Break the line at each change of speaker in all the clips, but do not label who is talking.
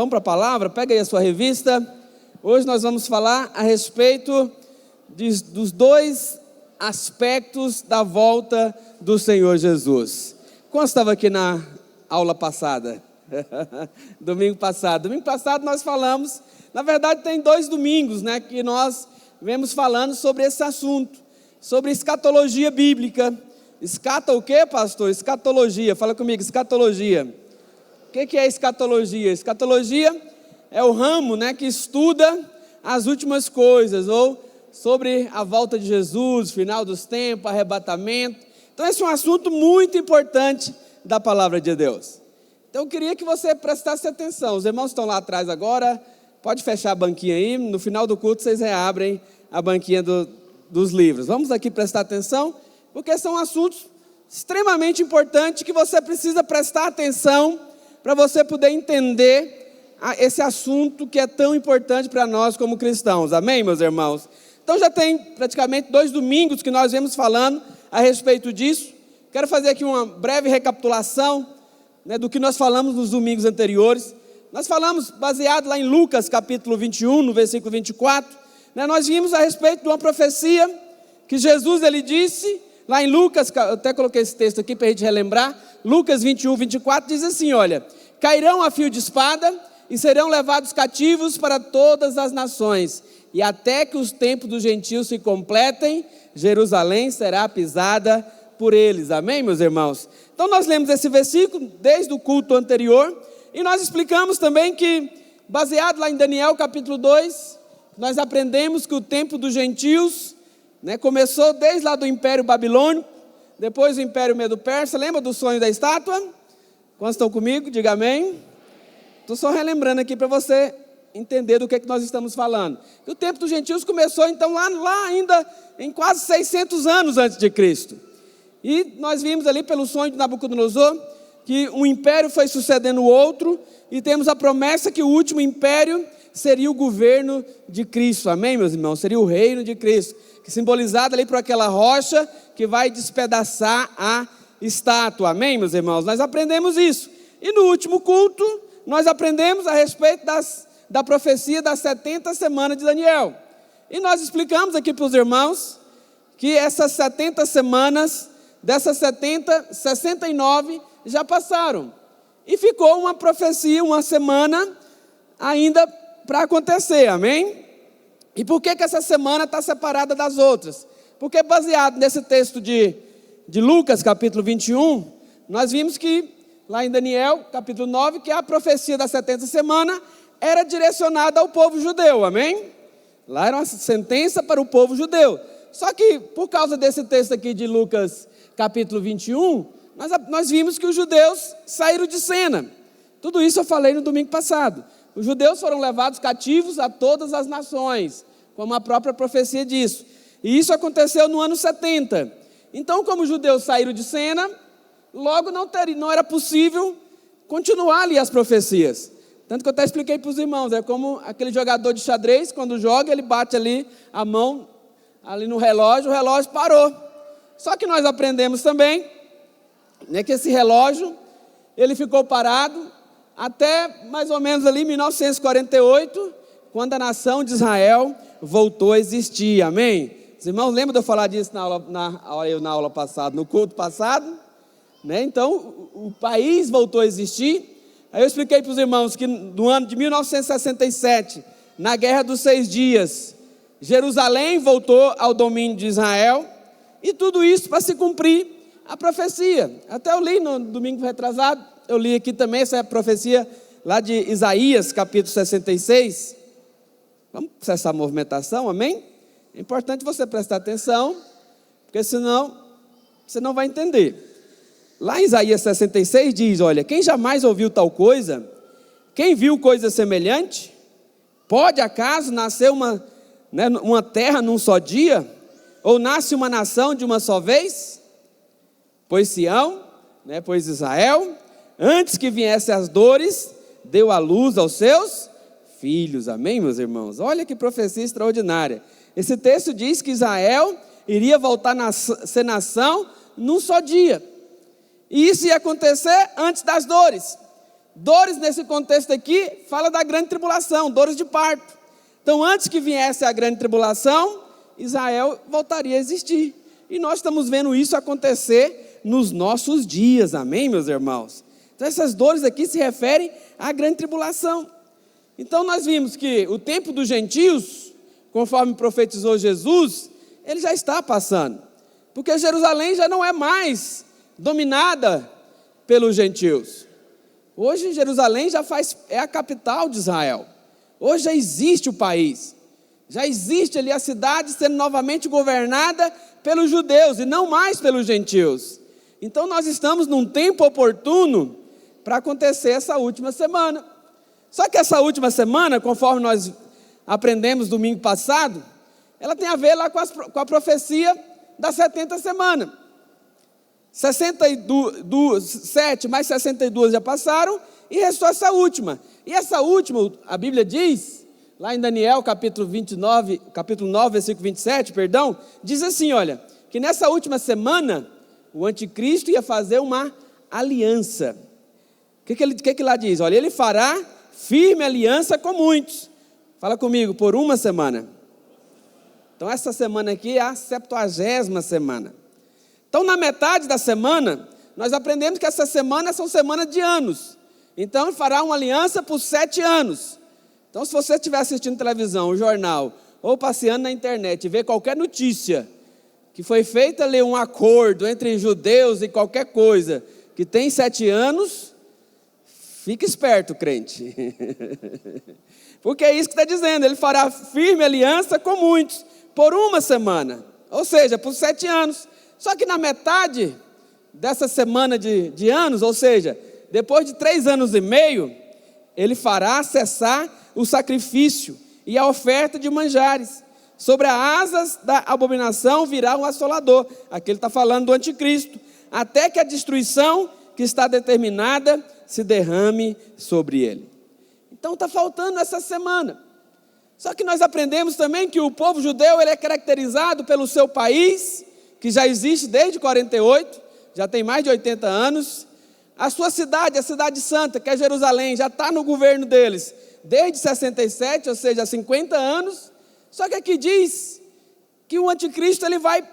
Vamos para a palavra, pega aí a sua revista. Hoje nós vamos falar a respeito dos dois aspectos da volta do Senhor Jesus. Quando estava aqui na aula passada? Domingo passado nós falamos, na verdade tem 2 domingos, que nós vemos falando sobre esse assunto, sobre escatologia bíblica. Escata o quê, pastor? Escatologia, fala comigo, escatologia. O que é escatologia? Escatologia é o ramo, que estuda as últimas coisas, ou sobre a volta de Jesus, final dos tempos, arrebatamento. Então esse é um assunto muito importante da palavra de Deus. Então eu queria que você prestasse atenção. Os irmãos estão lá atrás agora, pode fechar a banquinha aí, no final do culto vocês reabrem a banquinha dos livros. Vamos aqui prestar atenção, porque são assuntos extremamente importantes que você precisa prestar atenção para você poder entender esse assunto que é tão importante para nós como cristãos. Amém, meus irmãos? Então já tem praticamente 2 domingos que nós vemos falando a respeito disso. Quero fazer aqui uma breve recapitulação do que nós falamos nos domingos anteriores. Nós falamos, baseado lá em Lucas capítulo 21, no versículo 24, nós vimos a respeito de uma profecia que Jesus ele disse, lá em Lucas, eu até coloquei esse texto aqui para a gente relembrar, Lucas 21, 24, diz assim, olha, cairão a fio de espada e serão levados cativos para todas as nações, e até que os tempos dos gentios se completem, Jerusalém será pisada por eles. Amém, meus irmãos? Então nós lemos esse versículo desde o culto anterior, e nós explicamos também que, baseado lá em Daniel capítulo 2, nós aprendemos que o tempo dos gentios começou desde lá do Império Babilônico, depois do Império Medo-Persa. Lembra do sonho da estátua? Quantos estão comigo? Diga amém. Estou só relembrando aqui para você entender do que nós estamos falando. O tempo dos gentios começou então lá ainda em quase 600 anos antes de Cristo. E nós vimos ali pelo sonho de Nabucodonosor que um império foi sucedendo o outro, e temos a promessa que o último império seria o governo de Cristo. Amém, meus irmãos? Seria o reino de Cristo, que simbolizado ali por aquela rocha que vai despedaçar a estátua. Amém, meus irmãos? Nós aprendemos isso. E no último culto, nós aprendemos a respeito da profecia das 70 semanas de Daniel. E nós explicamos aqui para os irmãos que essas 70 semanas, dessas 70, 69 já passaram. E ficou uma profecia, uma semana ainda para acontecer. Amém? E por que essa semana está separada das outras? Porque baseado nesse texto de Lucas, capítulo 21, nós vimos que, lá em Daniel, capítulo 9, que a profecia da 70 semana era direcionada ao povo judeu, amém? Lá era uma sentença para o povo judeu. Só que, por causa desse texto aqui de Lucas, capítulo 21, nós vimos que os judeus saíram de cena. Tudo isso eu falei no domingo passado. Os judeus foram levados cativos a todas as nações, como a própria profecia diz. E isso aconteceu no ano 70. Então, como os judeus saíram de cena, logo não era possível continuar ali as profecias. Tanto que eu até expliquei para os irmãos, é como aquele jogador de xadrez, quando joga, ele bate ali a mão, ali no relógio, o relógio parou. Só que nós aprendemos também, que esse relógio, ele ficou parado até mais ou menos ali 1948, quando a nação de Israel voltou a existir. Amém? Os irmãos lembram de eu falar disso na aula passada, no culto passado? Então, o país voltou a existir. Aí eu expliquei para os irmãos que no ano de 1967, na Guerra dos 6 Dias, Jerusalém voltou ao domínio de Israel, e tudo isso para se cumprir a profecia. Até eu li no domingo retrasado, eu li aqui também essa profecia lá de Isaías, capítulo 66. Vamos cessar a movimentação, amém? É importante você prestar atenção, porque senão você não vai entender. Lá em Isaías 66 diz, olha, quem jamais ouviu tal coisa? Quem viu coisa semelhante? Pode acaso nascer uma terra num só dia? Ou nasce uma nação de uma só vez? Pois Sião, pois Israel, antes que viessem as dores, deu à luz aos seus filhos. Amém, meus irmãos? Olha que profecia extraordinária. Esse texto diz que Israel iria voltar a ser nação num só dia. E isso ia acontecer antes das dores. Dores nesse contexto aqui, fala da grande tribulação, dores de parto. Então, antes que viesse a grande tribulação, Israel voltaria a existir. E nós estamos vendo isso acontecer nos nossos dias, amém, meus irmãos? Então, essas dores aqui se referem à grande tribulação. Então, nós vimos que o tempo dos gentios, conforme profetizou Jesus, ele já está passando. Porque Jerusalém já não é mais dominada pelos gentios. Hoje, Jerusalém é a capital de Israel. Hoje já existe o país. Já existe ali a cidade sendo novamente governada pelos judeus e não mais pelos gentios. Então, nós estamos num tempo oportuno para acontecer essa última semana. Só que essa última semana, conforme nós aprendemos domingo passado, ela tem a ver lá com a profecia das 70 semanas. 7 mais 62 já passaram e restou essa última. E essa última, a Bíblia diz, lá em Daniel capítulo 9, versículo 27, diz assim, olha, que nessa última semana, o anticristo ia fazer uma aliança. O que lá diz? Olha, ele fará firme aliança com muitos. Fala comigo, por uma semana. Então, essa semana aqui é a 70ª semana. Então, na metade da semana, nós aprendemos que essas semanas são semanas de anos. Então, ele fará uma aliança por 7 anos. Então, se você estiver assistindo televisão, o jornal, ou passeando na internet e ver qualquer notícia que foi feita ali um acordo entre judeus e qualquer coisa que tem 7 anos, fique esperto, crente. Porque é isso que está dizendo, ele fará firme aliança com muitos, por uma semana, ou seja, por 7 anos. Só que na metade dessa semana de anos, ou seja, depois de 3 anos e meio, ele fará cessar o sacrifício e a oferta de manjares. Sobre as asas da abominação virá um assolador. Aqui ele está falando do anticristo. Até que a destruição que está determinada se derrame sobre ele. Então está faltando essa semana. Só que nós aprendemos também que o povo judeu ele é caracterizado pelo seu país, que já existe desde 48, já tem mais de 80 anos. A sua cidade, a cidade santa, que é Jerusalém, já está no governo deles desde 67, ou seja, há 50 anos. Só que aqui diz que o anticristo ele vai,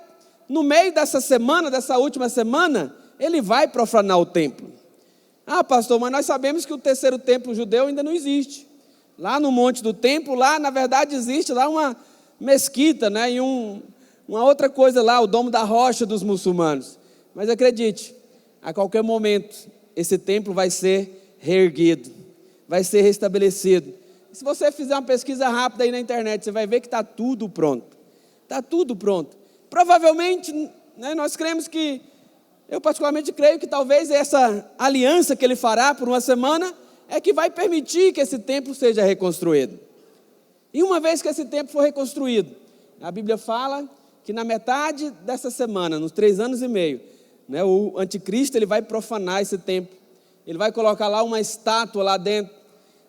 no meio dessa semana, dessa última semana, ele vai profanar o templo. Ah, pastor, mas nós sabemos que o terceiro templo judeu ainda não existe. Lá no Monte do Templo, lá na verdade existe lá uma mesquita, né, e uma outra coisa lá, o Domo da Rocha dos muçulmanos. Mas acredite, a qualquer momento, esse templo vai ser reerguido, vai ser restabelecido. Se você fizer uma pesquisa rápida aí na internet, você vai ver que está tudo pronto. Está tudo pronto. Provavelmente, né, nós cremos que, eu particularmente creio que talvez essa aliança que ele fará por uma semana é que vai permitir que esse templo seja reconstruído. E uma vez que esse templo for reconstruído, a Bíblia fala que na metade dessa semana, nos 3 anos e meio, né, o anticristo ele vai profanar esse templo. Ele vai colocar lá uma estátua lá dentro,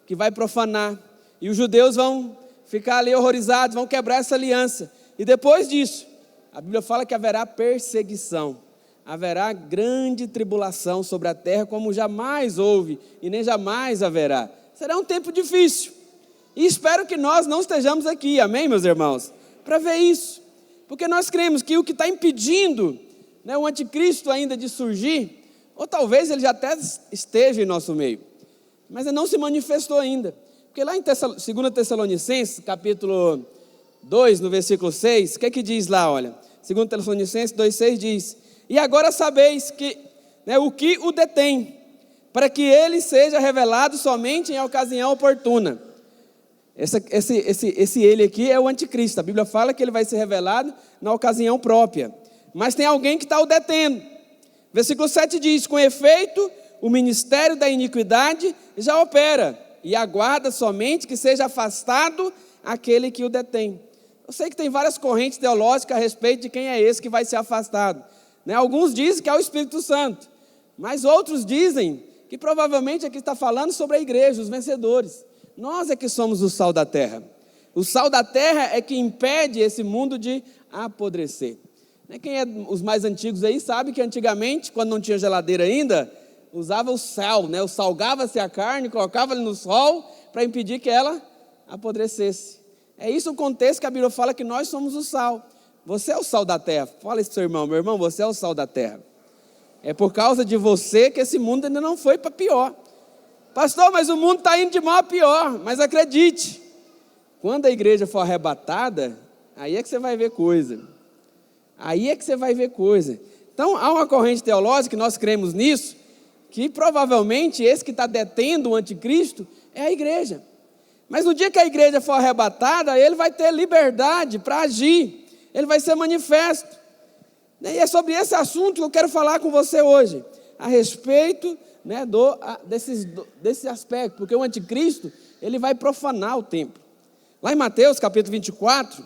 que vai profanar. E os judeus vão ficar ali horrorizados, vão quebrar essa aliança. E depois disso, a Bíblia fala que haverá perseguição. Haverá grande tribulação sobre a terra, como jamais houve e nem jamais haverá. Será um tempo difícil. E espero que nós não estejamos aqui, amém, meus irmãos? Para ver isso. Porque nós cremos que o que está impedindo, né, o anticristo ainda de surgir, ou talvez ele já até esteja em nosso meio, mas ele não se manifestou ainda. Porque lá em 2 Tessalonicenses, capítulo 2, no versículo 6, o que é que diz lá, olha? 2 Tessalonicenses 2,6 diz: e agora sabeis que, né, o que o detém, para que ele seja revelado somente em ocasião oportuna. Esse ele aqui é o anticristo. A Bíblia fala que ele vai ser revelado na ocasião própria. Mas tem alguém que está o detendo. Versículo 7 diz: com efeito, o ministério da iniquidade já opera, e aguarda somente que seja afastado aquele que o detém. Eu sei que tem várias correntes teológicas a respeito de quem é esse que vai ser afastado. Né? Alguns dizem que é o Espírito Santo, mas outros dizem que provavelmente aqui está falando sobre a igreja, os vencedores. Nós é que somos o sal da terra. O sal da terra é que impede esse mundo de apodrecer. Quem é os mais antigos aí sabe que antigamente, quando não tinha geladeira ainda, usava o sal, né? Salgava-se a carne, colocava ela no sol para impedir que ela apodrecesse. É isso o contexto que a Bíblia fala que nós somos o sal. Você é o sal da terra. Fala isso para o seu irmão. Meu irmão, você é o sal da terra. É por causa de você que esse mundo ainda não foi para pior. Pastor, mas o mundo está indo de mal a pior. Mas acredite, quando a igreja for arrebatada, aí é que você vai ver coisa. Aí é que você vai ver coisa. Então, há uma corrente teológica, que nós cremos nisso, que provavelmente esse que está detendo o anticristo é a igreja. Mas no dia que a igreja for arrebatada, ele vai ter liberdade para agir. Ele vai ser manifesto. E é sobre esse assunto que eu quero falar com você hoje, a respeito, né, desse aspecto, porque o anticristo, ele vai profanar o templo. Lá em Mateus capítulo 24,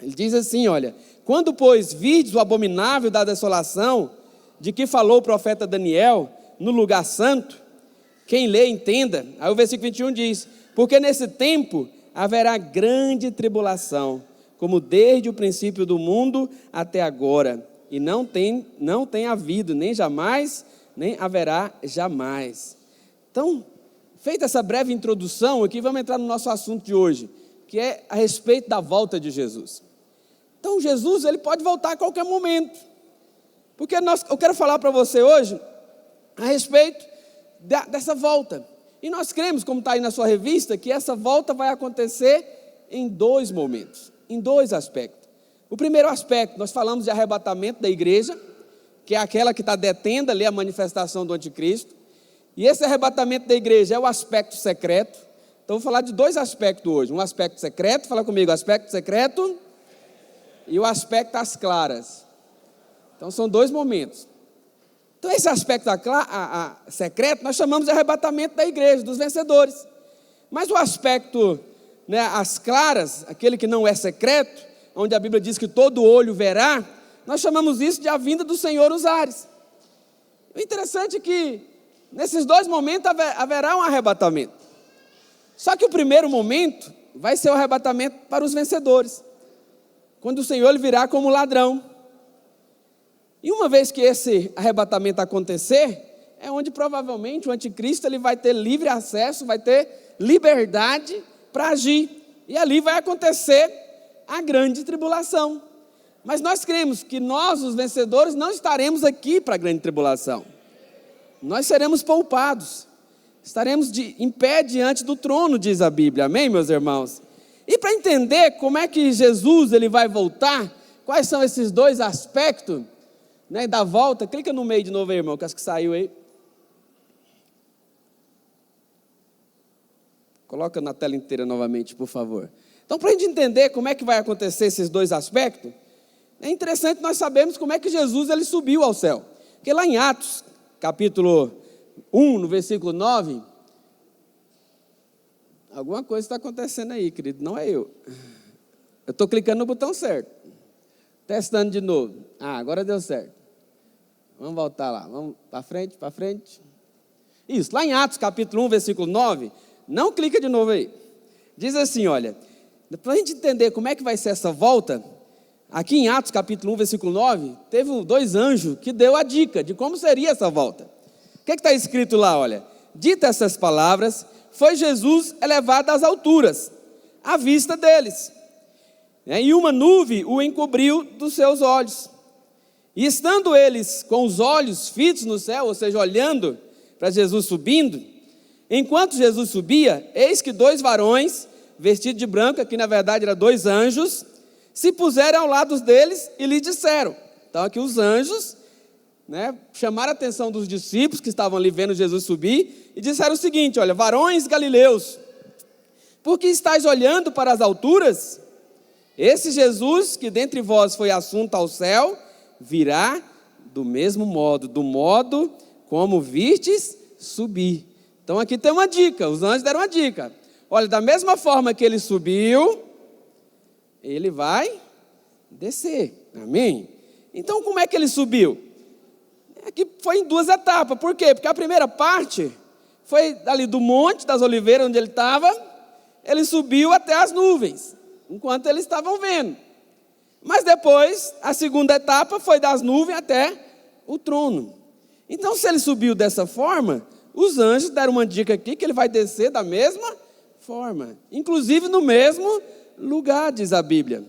ele diz assim, olha: quando, pois, vides o abominável da desolação, de que falou o profeta Daniel, no lugar santo, quem lê, entenda. Aí o versículo 21 diz: porque nesse tempo haverá grande tribulação, como desde o princípio do mundo até agora, e não tem havido, nem jamais, nem haverá jamais. Então, feita essa breve introdução aqui, vamos entrar no nosso assunto de hoje, que é a respeito da volta de Jesus. Então, Jesus, ele pode voltar a qualquer momento, porque eu quero falar para você hoje a respeito dessa volta. E nós cremos, como está aí na sua revista, que essa volta vai acontecer em 2 momentos, em 2 aspectos. O primeiro aspecto, nós falamos de arrebatamento da igreja, que é aquela que está detendo ali a manifestação do anticristo. E esse arrebatamento da igreja é o aspecto secreto. Então, vou falar de 2 aspectos hoje. Um aspecto secreto, fala comigo, aspecto secreto, e o aspecto às claras. Então, são 2 momentos. Então, esse aspecto secreto, nós chamamos de arrebatamento da igreja, dos vencedores. Mas o aspecto, né, às claras, aquele que não é secreto, onde a Bíblia diz que todo olho verá, nós chamamos isso de a vinda do Senhor nos ares. O interessante é que, nesses 2 momentos, haverá um arrebatamento. Só que o primeiro momento vai ser o arrebatamento para os vencedores, quando o Senhor ele virá como ladrão. E uma vez que esse arrebatamento acontecer, é onde provavelmente o anticristo ele vai ter livre acesso, vai ter liberdade para agir. E ali vai acontecer a grande tribulação. Mas nós cremos que nós, os vencedores, não estaremos aqui para a grande tribulação. Nós seremos poupados. Estaremos em pé diante do trono, diz a Bíblia. Amém, meus irmãos? E para entender como é que Jesus ele vai voltar, quais são esses 2 aspectos, né, da volta, clica no meio de novo aí, irmão, que acho que saiu aí. Coloca na tela inteira novamente, por favor. Então, para a gente entender como é que vai acontecer esses 2 aspectos, é interessante nós sabermos como é que Jesus ele subiu ao céu. Porque lá em Atos, capítulo 1, no versículo 9, alguma coisa está acontecendo aí, querido, não é eu. Eu estou clicando no botão certo. Testando de novo. Agora deu certo. Vamos voltar lá. Vamos para frente, para frente. Isso, lá em Atos, capítulo 1, versículo 9. Não clica de novo aí. Diz assim, olha. Para a gente entender como é que vai ser essa volta, aqui em Atos, capítulo 1, versículo 9, teve 2 anjos que deu a dica de como seria essa volta. O que está escrito lá, olha? Dita essas palavras, foi Jesus elevado às alturas, à vista deles. E uma nuvem o encobriu dos seus olhos. E estando eles com os olhos fitos no céu, ou seja, olhando para Jesus subindo, enquanto Jesus subia, eis que 2 varões, vestidos de branco, que na verdade eram 2 anjos, se puseram ao lado deles e lhe disseram. Então aqui os anjos, né, chamaram a atenção dos discípulos que estavam ali vendo Jesus subir, e disseram o seguinte, olha, varões galileus, por que estáis olhando para as alturas? Esse Jesus que dentre vós foi assunto ao céu, virá do mesmo modo, do modo como vistes subir. Então aqui tem uma dica, os anjos deram uma dica. Olha, da mesma forma que ele subiu, ele vai descer. Amém? Então como é que ele subiu? Aqui foi em 2 etapas. Por quê? Porque a primeira parte foi ali do Monte das Oliveiras, onde ele estava, ele subiu até as nuvens, enquanto eles estavam vendo. Mas depois, a segunda etapa foi das nuvens até o trono. Então, se ele subiu dessa forma, os anjos deram uma dica aqui que ele vai descer da mesma forma, inclusive no mesmo lugar, diz a Bíblia,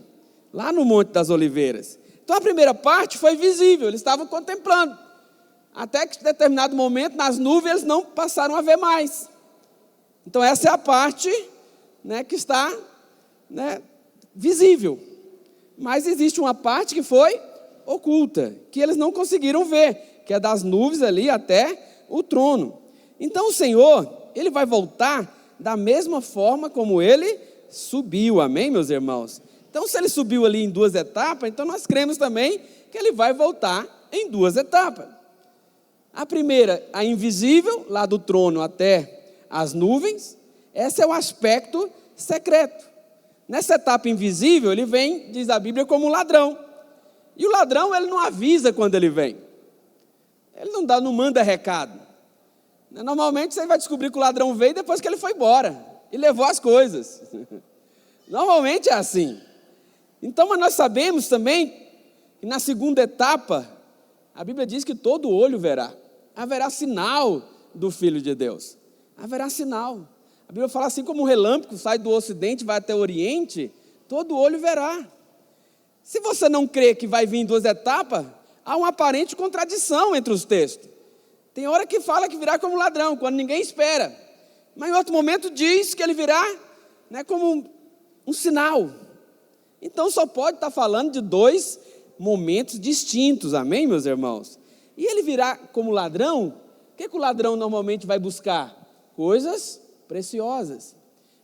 lá no Monte das Oliveiras. Então a primeira parte foi visível, eles estavam contemplando, até que em determinado momento nas nuvens eles não passaram a ver mais. Então essa é a parte, né, que está, né, visível, mas existe uma parte que foi oculta, que eles não conseguiram ver, que é das nuvens ali até o trono. Então o Senhor, ele vai voltar da mesma forma como ele subiu, amém, meus irmãos? Então, se ele subiu ali em 2 etapas, então nós cremos também que ele vai voltar em 2 etapas. A primeira, a invisível, lá do trono até as nuvens, esse é o aspecto secreto. Nessa etapa invisível, ele vem, diz a Bíblia, como ladrão. E o ladrão, ele não avisa quando ele vem. Ele não manda recado. Normalmente você vai descobrir que o ladrão veio depois que ele foi embora e levou as coisas. Normalmente é assim. Então, mas nós sabemos também que na segunda etapa, a Bíblia diz que todo olho verá. Haverá sinal do Filho de Deus. Haverá sinal. A Bíblia fala assim, como um relâmpago sai do ocidente e vai até o oriente, todo olho verá. Se você não crê que vai vir em 2 etapas, há uma aparente contradição entre os textos. Tem hora que fala que virá como ladrão, quando ninguém espera. Mas em outro momento diz que ele virá, né, como um sinal. Então só pode estar falando de 2 momentos distintos, amém, meus irmãos? E ele virá como ladrão, o que o ladrão normalmente vai buscar? Coisas preciosas.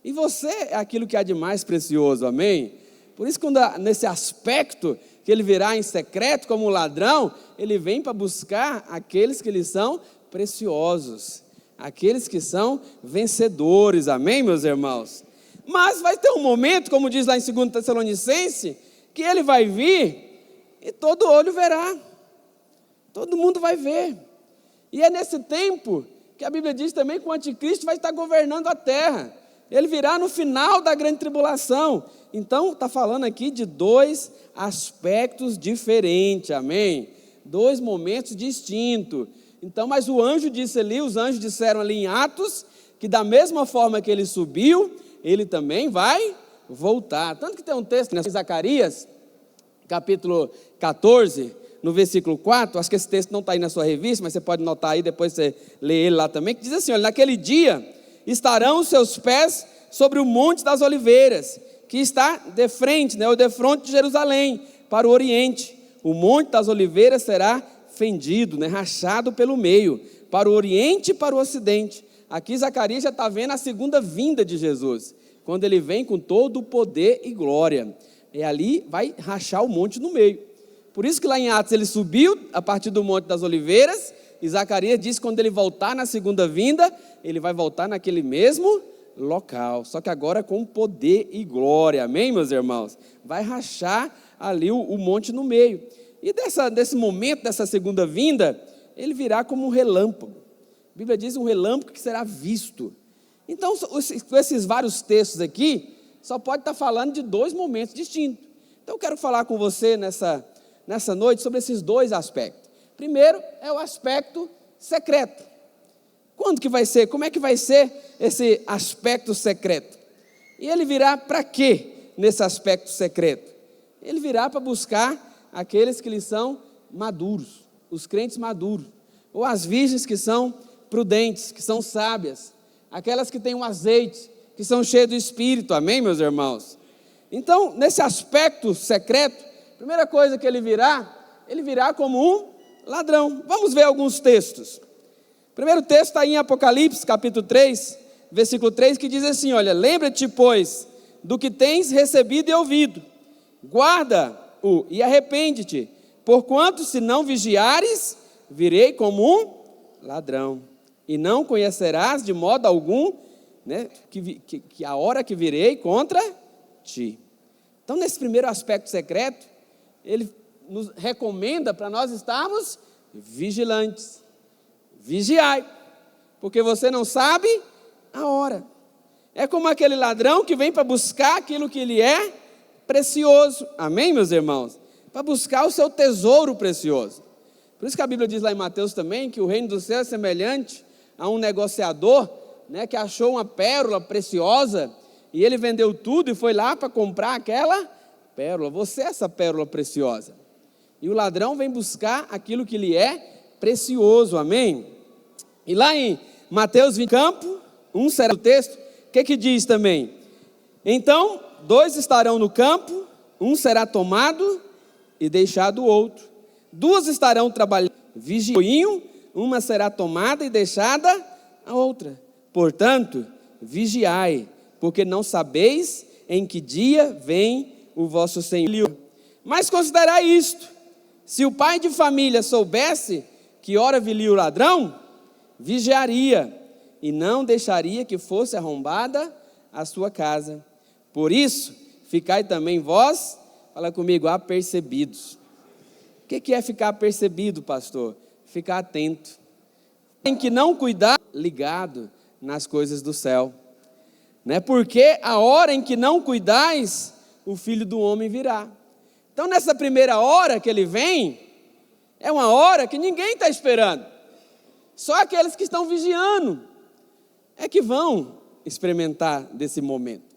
E você é aquilo que há de mais precioso, amém? Por isso, quando nesse aspecto que ele virá em secreto como ladrão, ele vem para buscar aqueles que lhe são preciosos, aqueles que são vencedores, amém, meus irmãos? Mas vai ter um momento, como diz lá em 2 Tessalonicenses, que ele vai vir e todo olho verá, todo mundo vai ver. E é nesse tempo que a Bíblia diz também que o anticristo vai estar governando a terra. Ele virá no final da grande tribulação. Então, está falando aqui de 2 aspectos diferentes, amém? 2 momentos distintos. Então, mas o anjo disse ali, os anjos disseram ali em Atos, que da mesma forma que ele subiu, ele também vai voltar. Tanto que tem um texto em Zacarias, capítulo 14, no versículo 4, acho que esse texto não está aí na sua revista, mas você pode notar aí, depois você lê ele lá também, que diz assim, olha, naquele dia estarão os seus pés sobre o Monte das Oliveiras, que está de frente, né, ou de fronte de Jerusalém, para o oriente. O Monte das Oliveiras será fendido, né, rachado pelo meio, para o oriente e para o ocidente. Aqui Zacarias já está vendo a segunda vinda de Jesus, quando ele vem com todo o poder e glória. E ali vai rachar o monte no meio. Por isso que lá em Atos ele subiu a partir do Monte das Oliveiras, e Zacarias diz que quando ele voltar na segunda vinda, ele vai voltar naquele mesmo local, só que agora com poder e glória, amém, meus irmãos? Vai rachar ali o monte no meio. E desse momento, dessa segunda vinda, ele virá como um relâmpago. A Bíblia diz um relâmpago que será visto. Então, com esses vários textos aqui, só pode estar falando de 2 momentos distintos. Então, eu quero falar com você nessa noite sobre esses 2 aspectos. Primeiro é o aspecto secreto. Quando que vai ser? Como é que vai ser esse aspecto secreto? E ele virá para quê nesse aspecto secreto? Ele virá para buscar aqueles que lhe são maduros, os crentes maduros, ou as virgens que são prudentes, que são sábias, aquelas que têm um azeite, que são cheias do Espírito, amém, meus irmãos? Então, nesse aspecto secreto, a primeira coisa que ele virá como um ladrão. Vamos ver alguns textos. O primeiro texto está em Apocalipse, capítulo 3, versículo 3, que diz assim, olha, lembra-te, pois, do que tens recebido e ouvido, guarda-o e arrepende-te, porquanto se não vigiares, virei como um ladrão, e não conhecerás de modo algum, né, que a hora que virei contra ti. Então, nesse primeiro aspecto secreto, ele nos recomenda para nós estarmos vigilantes. Vigiai, porque você não sabe a hora. É como aquele ladrão que vem para buscar aquilo que lhe é precioso. Amém, meus irmãos? Para buscar o seu tesouro precioso. Por isso que a Bíblia diz lá em Mateus também, que o reino do céu é semelhante a um negociador, né, que achou uma pérola preciosa, e ele vendeu tudo e foi lá para comprar aquela pérola. Você é essa pérola preciosa. E o ladrão vem buscar aquilo que lhe é precioso, amém? E lá em Mateus 20, campo, um será o texto, o que diz também? Então, 2 estarão no campo, um será tomado e deixado o outro. 2 estarão trabalhando, vigiando, uma será tomada e deixada a outra. Portanto, vigiai, porque não sabeis em que dia vem o vosso Senhor. Mas considerai isto: se o pai de família soubesse que hora viria o ladrão, vigiaria e não deixaria que fosse arrombada a sua casa. Por isso, ficai também vós, fala comigo, apercebidos. O que é ficar apercebido, pastor? Ficar atento. Tem que não cuidar, ligado nas coisas do céu. Né? Porque a hora em que não cuidais, o Filho do Homem virá. Então, nessa primeira hora que ele vem, é uma hora que ninguém está esperando. Só aqueles que estão vigiando é que vão experimentar desse momento.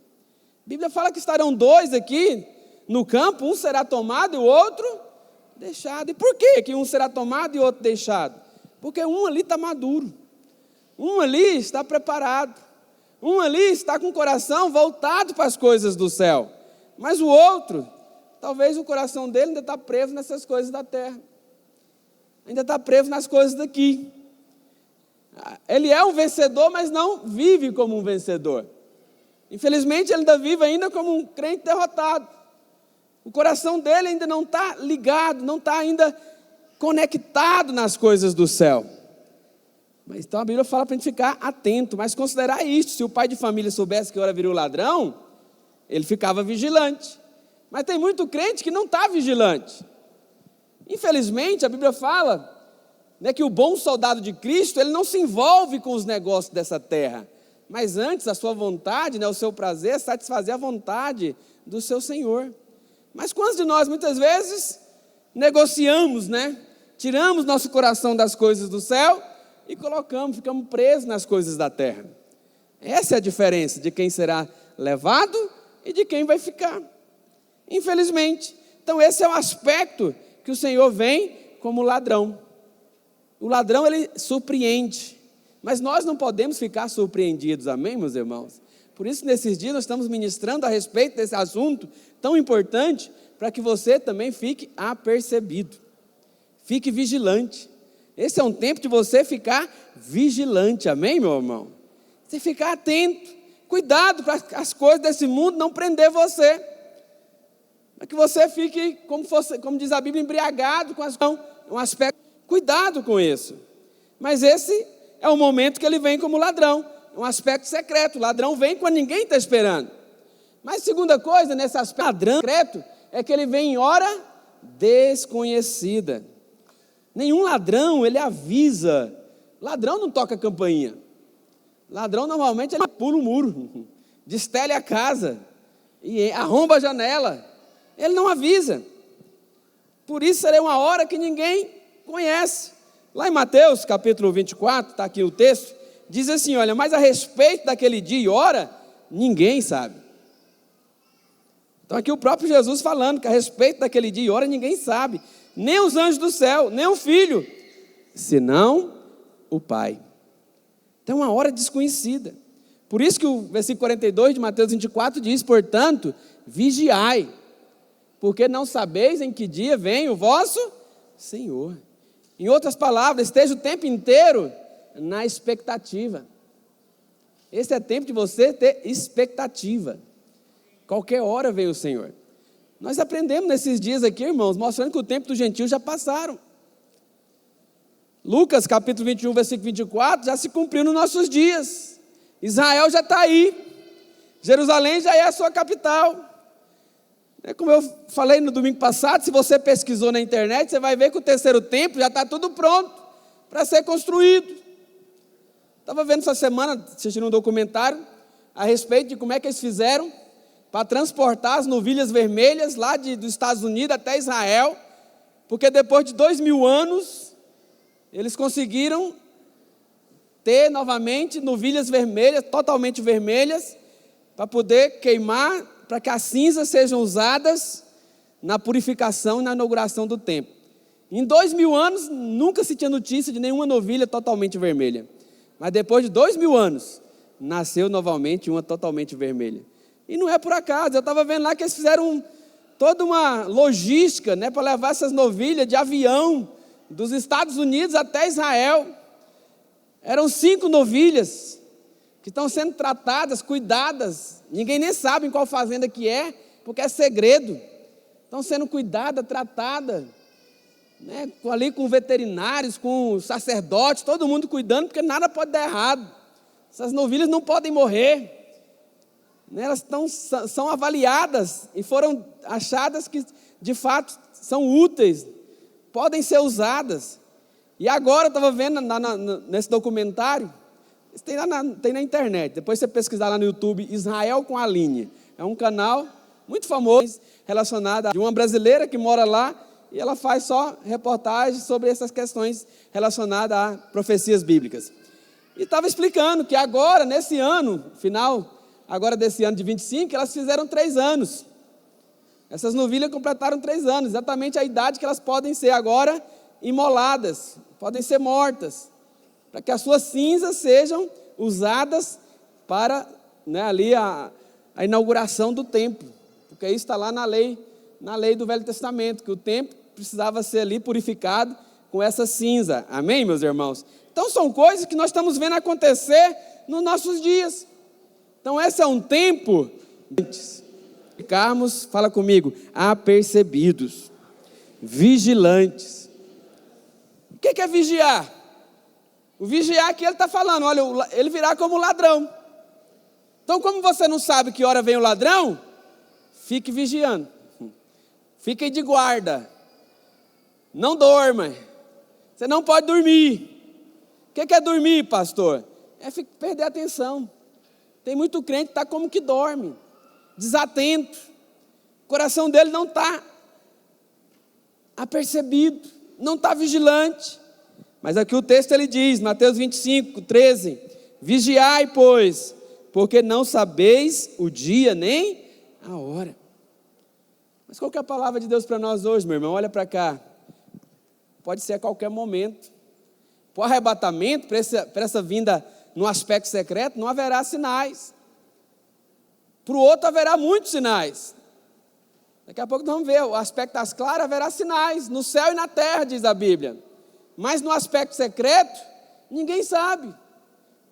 A Bíblia fala que estarão 2 aqui no campo, um será tomado e o outro deixado. E por que um será tomado e o outro deixado? Porque um ali está maduro, um ali está preparado, um ali está com o coração voltado para as coisas do céu. Mas o outro, talvez o coração dele ainda está preso nessas coisas da terra, ainda está preso nas coisas daqui. Ele é um vencedor, mas não vive como um vencedor. Infelizmente, ele ainda vive ainda como um crente derrotado. O coração dele ainda não está ligado, não está ainda conectado nas coisas do céu. Mas então a Bíblia fala para a gente ficar atento, mas considerar isto: se o pai de família soubesse que hora viria o ladrão, ele ficava vigilante. Mas tem muito crente que não está vigilante. Infelizmente, a Bíblia fala, né, que o bom soldado de Cristo, ele não se envolve com os negócios dessa terra, mas antes a sua vontade, né, o seu prazer é satisfazer a vontade do seu Senhor. Mas quantos de nós muitas vezes negociamos, né? Tiramos nosso coração das coisas do céu e ficamos presos nas coisas da terra. Essa é a diferença de quem será levado e de quem vai ficar, infelizmente. Então esse é o aspecto que o Senhor vem como ladrão. O ladrão, ele surpreende, mas nós não podemos ficar surpreendidos, amém, meus irmãos? Por isso, nesses dias, nós estamos ministrando a respeito desse assunto tão importante, para que você também fique apercebido, fique vigilante. Esse é um tempo de você ficar vigilante, amém, meu irmão? Você ficar atento, cuidado para as coisas desse mundo não prender você, para que você fique, como diz a Bíblia, embriagado com um aspecto. Cuidado com isso. Mas esse é o momento que ele vem como ladrão, um aspecto secreto. O ladrão vem quando ninguém está esperando. Mas segunda coisa, nesse aspecto ladrão secreto, é que ele vem em hora desconhecida. Nenhum ladrão, ele avisa. Ladrão não toca campainha. Ladrão normalmente ele pula o muro, destele a casa e arromba a janela. Ele não avisa. Por isso será uma hora que ninguém conhece. Lá em Mateus capítulo 24, está aqui o texto, diz assim, olha, mas a respeito daquele dia e hora, ninguém sabe. Então aqui o próprio Jesus falando que a respeito daquele dia e hora, ninguém sabe, nem os anjos do céu, nem o Filho, senão o Pai. Então é uma hora desconhecida. Por isso que o versículo 42 de Mateus 24 diz, portanto, vigiai, porque não sabeis em que dia vem o vosso Senhor. Em outras palavras, esteja o tempo inteiro na expectativa. Esse é tempo de você ter expectativa. Qualquer hora vem o Senhor. Nós aprendemos nesses dias aqui, irmãos, mostrando que o tempo dos gentios já passaram. Lucas capítulo 21, versículo 24, já se cumpriu nos nossos dias. Israel já está aí. Jerusalém já é a sua capital. Como eu falei no domingo passado, se você pesquisou na internet, você vai ver que o terceiro templo já está tudo pronto para ser construído. Estava vendo essa semana, assistindo um documentário a respeito de como é que eles fizeram para transportar as novilhas vermelhas lá dos Estados Unidos até Israel, porque depois de 2000 anos eles conseguiram ter novamente novilhas vermelhas, totalmente vermelhas, para poder queimar, para que as cinzas sejam usadas na purificação e na inauguração do templo. Em 2000 anos, nunca se tinha notícia de nenhuma novilha totalmente vermelha. Mas depois de 2000 anos, nasceu novamente uma totalmente vermelha. E não é por acaso, eu estava vendo lá que eles fizeram toda uma logística, né, para levar essas novilhas de avião dos Estados Unidos até Israel. Eram 5 novilhas que estão sendo tratadas, cuidadas. Ninguém nem sabe em qual fazenda que é, porque é segredo. Estão sendo cuidadas, tratadas, né, ali com veterinários, com sacerdotes, todo mundo cuidando, porque nada pode dar errado. Essas novilhas não podem morrer, né, elas são avaliadas e foram achadas que de fato são úteis, podem ser usadas. E agora eu estava vendo nesse documentário, tem na internet, depois você pesquisar lá no YouTube, Israel com Aline, é um canal muito famoso, relacionado a uma brasileira que mora lá, e ela faz só reportagens sobre essas questões relacionadas a profecias bíblicas. E estava explicando que agora, nesse ano, final, agora desse ano de 25, elas fizeram 3 anos. Essas novilhas completaram 3 anos, exatamente a idade que elas podem ser agora imoladas, podem ser mortas, para que as suas cinzas sejam usadas para, né, ali a inauguração do templo, porque isso está lá na lei do Velho Testamento, que o templo precisava ser ali purificado com essa cinza. Amém, meus irmãos? Então são coisas que nós estamos vendo acontecer nos nossos dias. Então esse é um tempo, ficarmos, fala comigo, apercebidos, vigilantes. O que é vigiar? O vigiar que ele está falando, olha, ele virá como ladrão. Então, como você não sabe que hora vem o ladrão, fique vigiando, fique de guarda, não dorma, você não pode dormir. O que é dormir, pastor? É perder a atenção. Tem muito crente que está como que dorme, desatento, o coração dele não está apercebido, não está vigilante. Mas aqui o texto ele diz, Mateus 25, 13, vigiai, pois, porque não sabeis o dia nem a hora. Mas qual que é a palavra de Deus para nós hoje, meu irmão? Olha para cá. Pode ser a qualquer momento. Para o arrebatamento, para essa vinda no aspecto secreto, não haverá sinais. Para o outro haverá muitos sinais. Daqui a pouco nós vamos ver, o aspecto das claras haverá sinais, no céu e na terra, diz a Bíblia. Mas no aspecto secreto, ninguém sabe.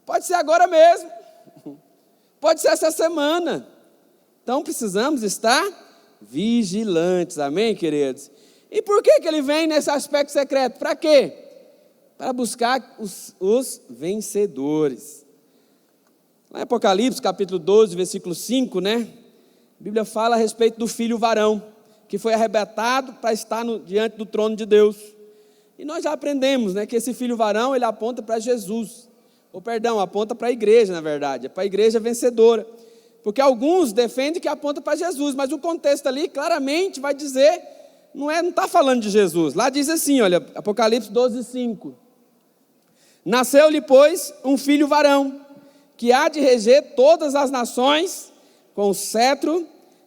Pode ser agora mesmo. Pode ser essa semana. Então precisamos estar vigilantes, amém, queridos? E por que ele vem nesse aspecto secreto? Para quê? Para buscar os vencedores. Lá em Apocalipse, capítulo 12, versículo 5, né? A Bíblia fala a respeito do filho varão, que foi arrebatado para estar diante do trono de Deus. E nós já aprendemos, né, que esse filho varão, ele aponta para Jesus. Ou perdão, aponta para a igreja, na verdade, é para a igreja vencedora. Porque alguns defendem que aponta para Jesus, mas o contexto ali claramente vai dizer, não está falando de Jesus. Lá diz assim, olha, Apocalipse 12, 5. Nasceu-lhe, pois, um filho varão, que há de reger todas as nações com o cetro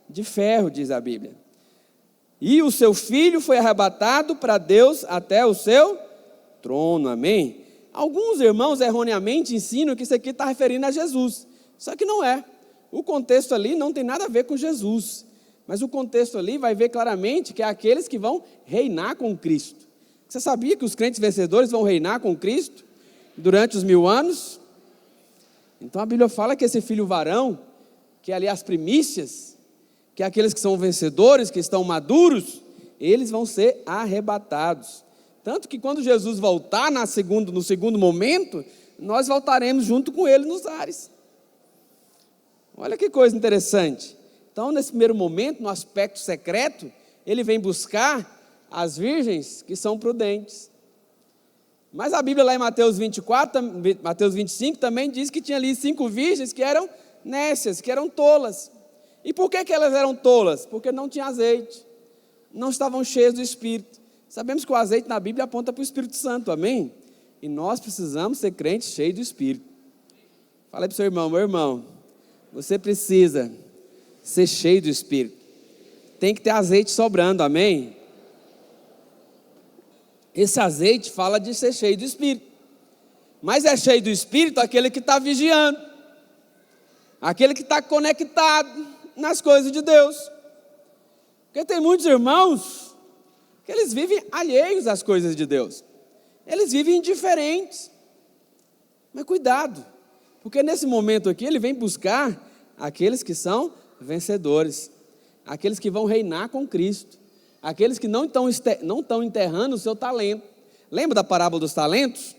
de ferro, diz a Bíblia. E o seu filho foi arrebatado para Deus até o seu trono, amém? Alguns irmãos erroneamente ensinam que isso aqui está referindo a Jesus, só que não é. O contexto ali não tem nada a ver com Jesus, mas o contexto ali vai ver claramente que é aqueles que vão reinar com Cristo. Você sabia que os crentes vencedores vão reinar com Cristo durante os 1000 anos? Então a Bíblia fala que esse filho varão, que é ali as primícias, que aqueles que são vencedores, que estão maduros, eles vão ser arrebatados. Tanto que quando Jesus voltar no segundo momento, nós voltaremos junto com ele nos ares. Olha que coisa interessante. Então, nesse primeiro momento, no aspecto secreto, ele vem buscar as virgens que são prudentes. Mas a Bíblia lá em Mateus 25 também diz que tinha ali 5 virgens que eram nécias, que eram tolas. E por que elas eram tolas? Porque não tinha azeite, não estavam cheias do Espírito. Sabemos que o azeite na Bíblia aponta para o Espírito Santo, amém? E nós precisamos ser crentes cheios do Espírito. Fala aí para o seu irmão, meu irmão, você precisa ser cheio do Espírito. Tem que ter azeite sobrando, amém? Esse azeite fala de ser cheio do Espírito. Mas é cheio do Espírito aquele que está vigiando, aquele que está conectado nas coisas de Deus. Porque tem muitos irmãos que eles vivem alheios às coisas de Deus. Eles vivem indiferentes. Mas cuidado, porque nesse momento aqui ele vem buscar aqueles que são vencedores, aqueles que vão reinar com Cristo, aqueles que não estão enterrando o seu talento. Lembra da parábola dos talentos?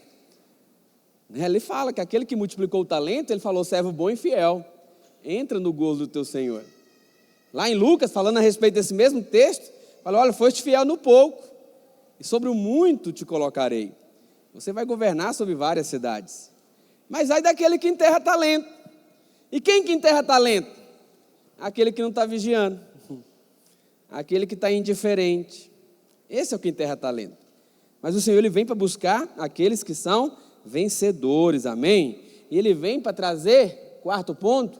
Ele fala que aquele que multiplicou o talento, ele falou: servo bom e fiel, entra no gozo do teu Senhor. Lá em Lucas, falando a respeito desse mesmo texto, fala: olha, foste fiel no pouco, e sobre o muito te colocarei. Você vai governar sobre várias cidades. Mas ai daquele que enterra talento. E quem que enterra talento? Aquele que não está vigiando, aquele que está indiferente. Esse é o que enterra talento. Mas o Senhor, ele vem para buscar aqueles que são vencedores, amém? E ele vem para trazer, quarto ponto,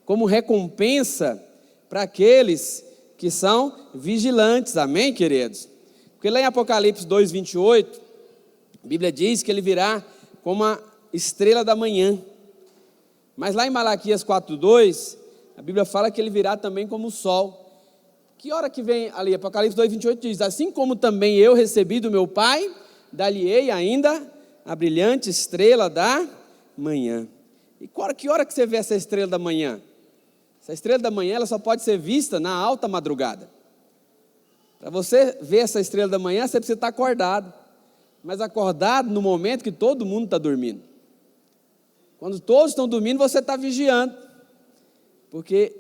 como recompensa para aqueles que são vigilantes, amém, queridos? Porque lá em Apocalipse 2:28, a Bíblia diz que ele virá como uma estrela da manhã. Mas lá em Malaquias 4:2, a Bíblia fala que ele virá também como o sol. Que hora que vem ali? Apocalipse 2:28 diz: assim como também eu recebi do meu Pai, dar-lhe-ei ainda a brilhante estrela da manhã. E que hora que você vê essa estrela da manhã? Essa estrela da manhã, ela só pode ser vista na alta madrugada. Para você ver essa estrela da manhã, você precisa estar acordado. Mas acordado no momento que todo mundo está dormindo. Quando todos estão dormindo, você está vigiando. Porque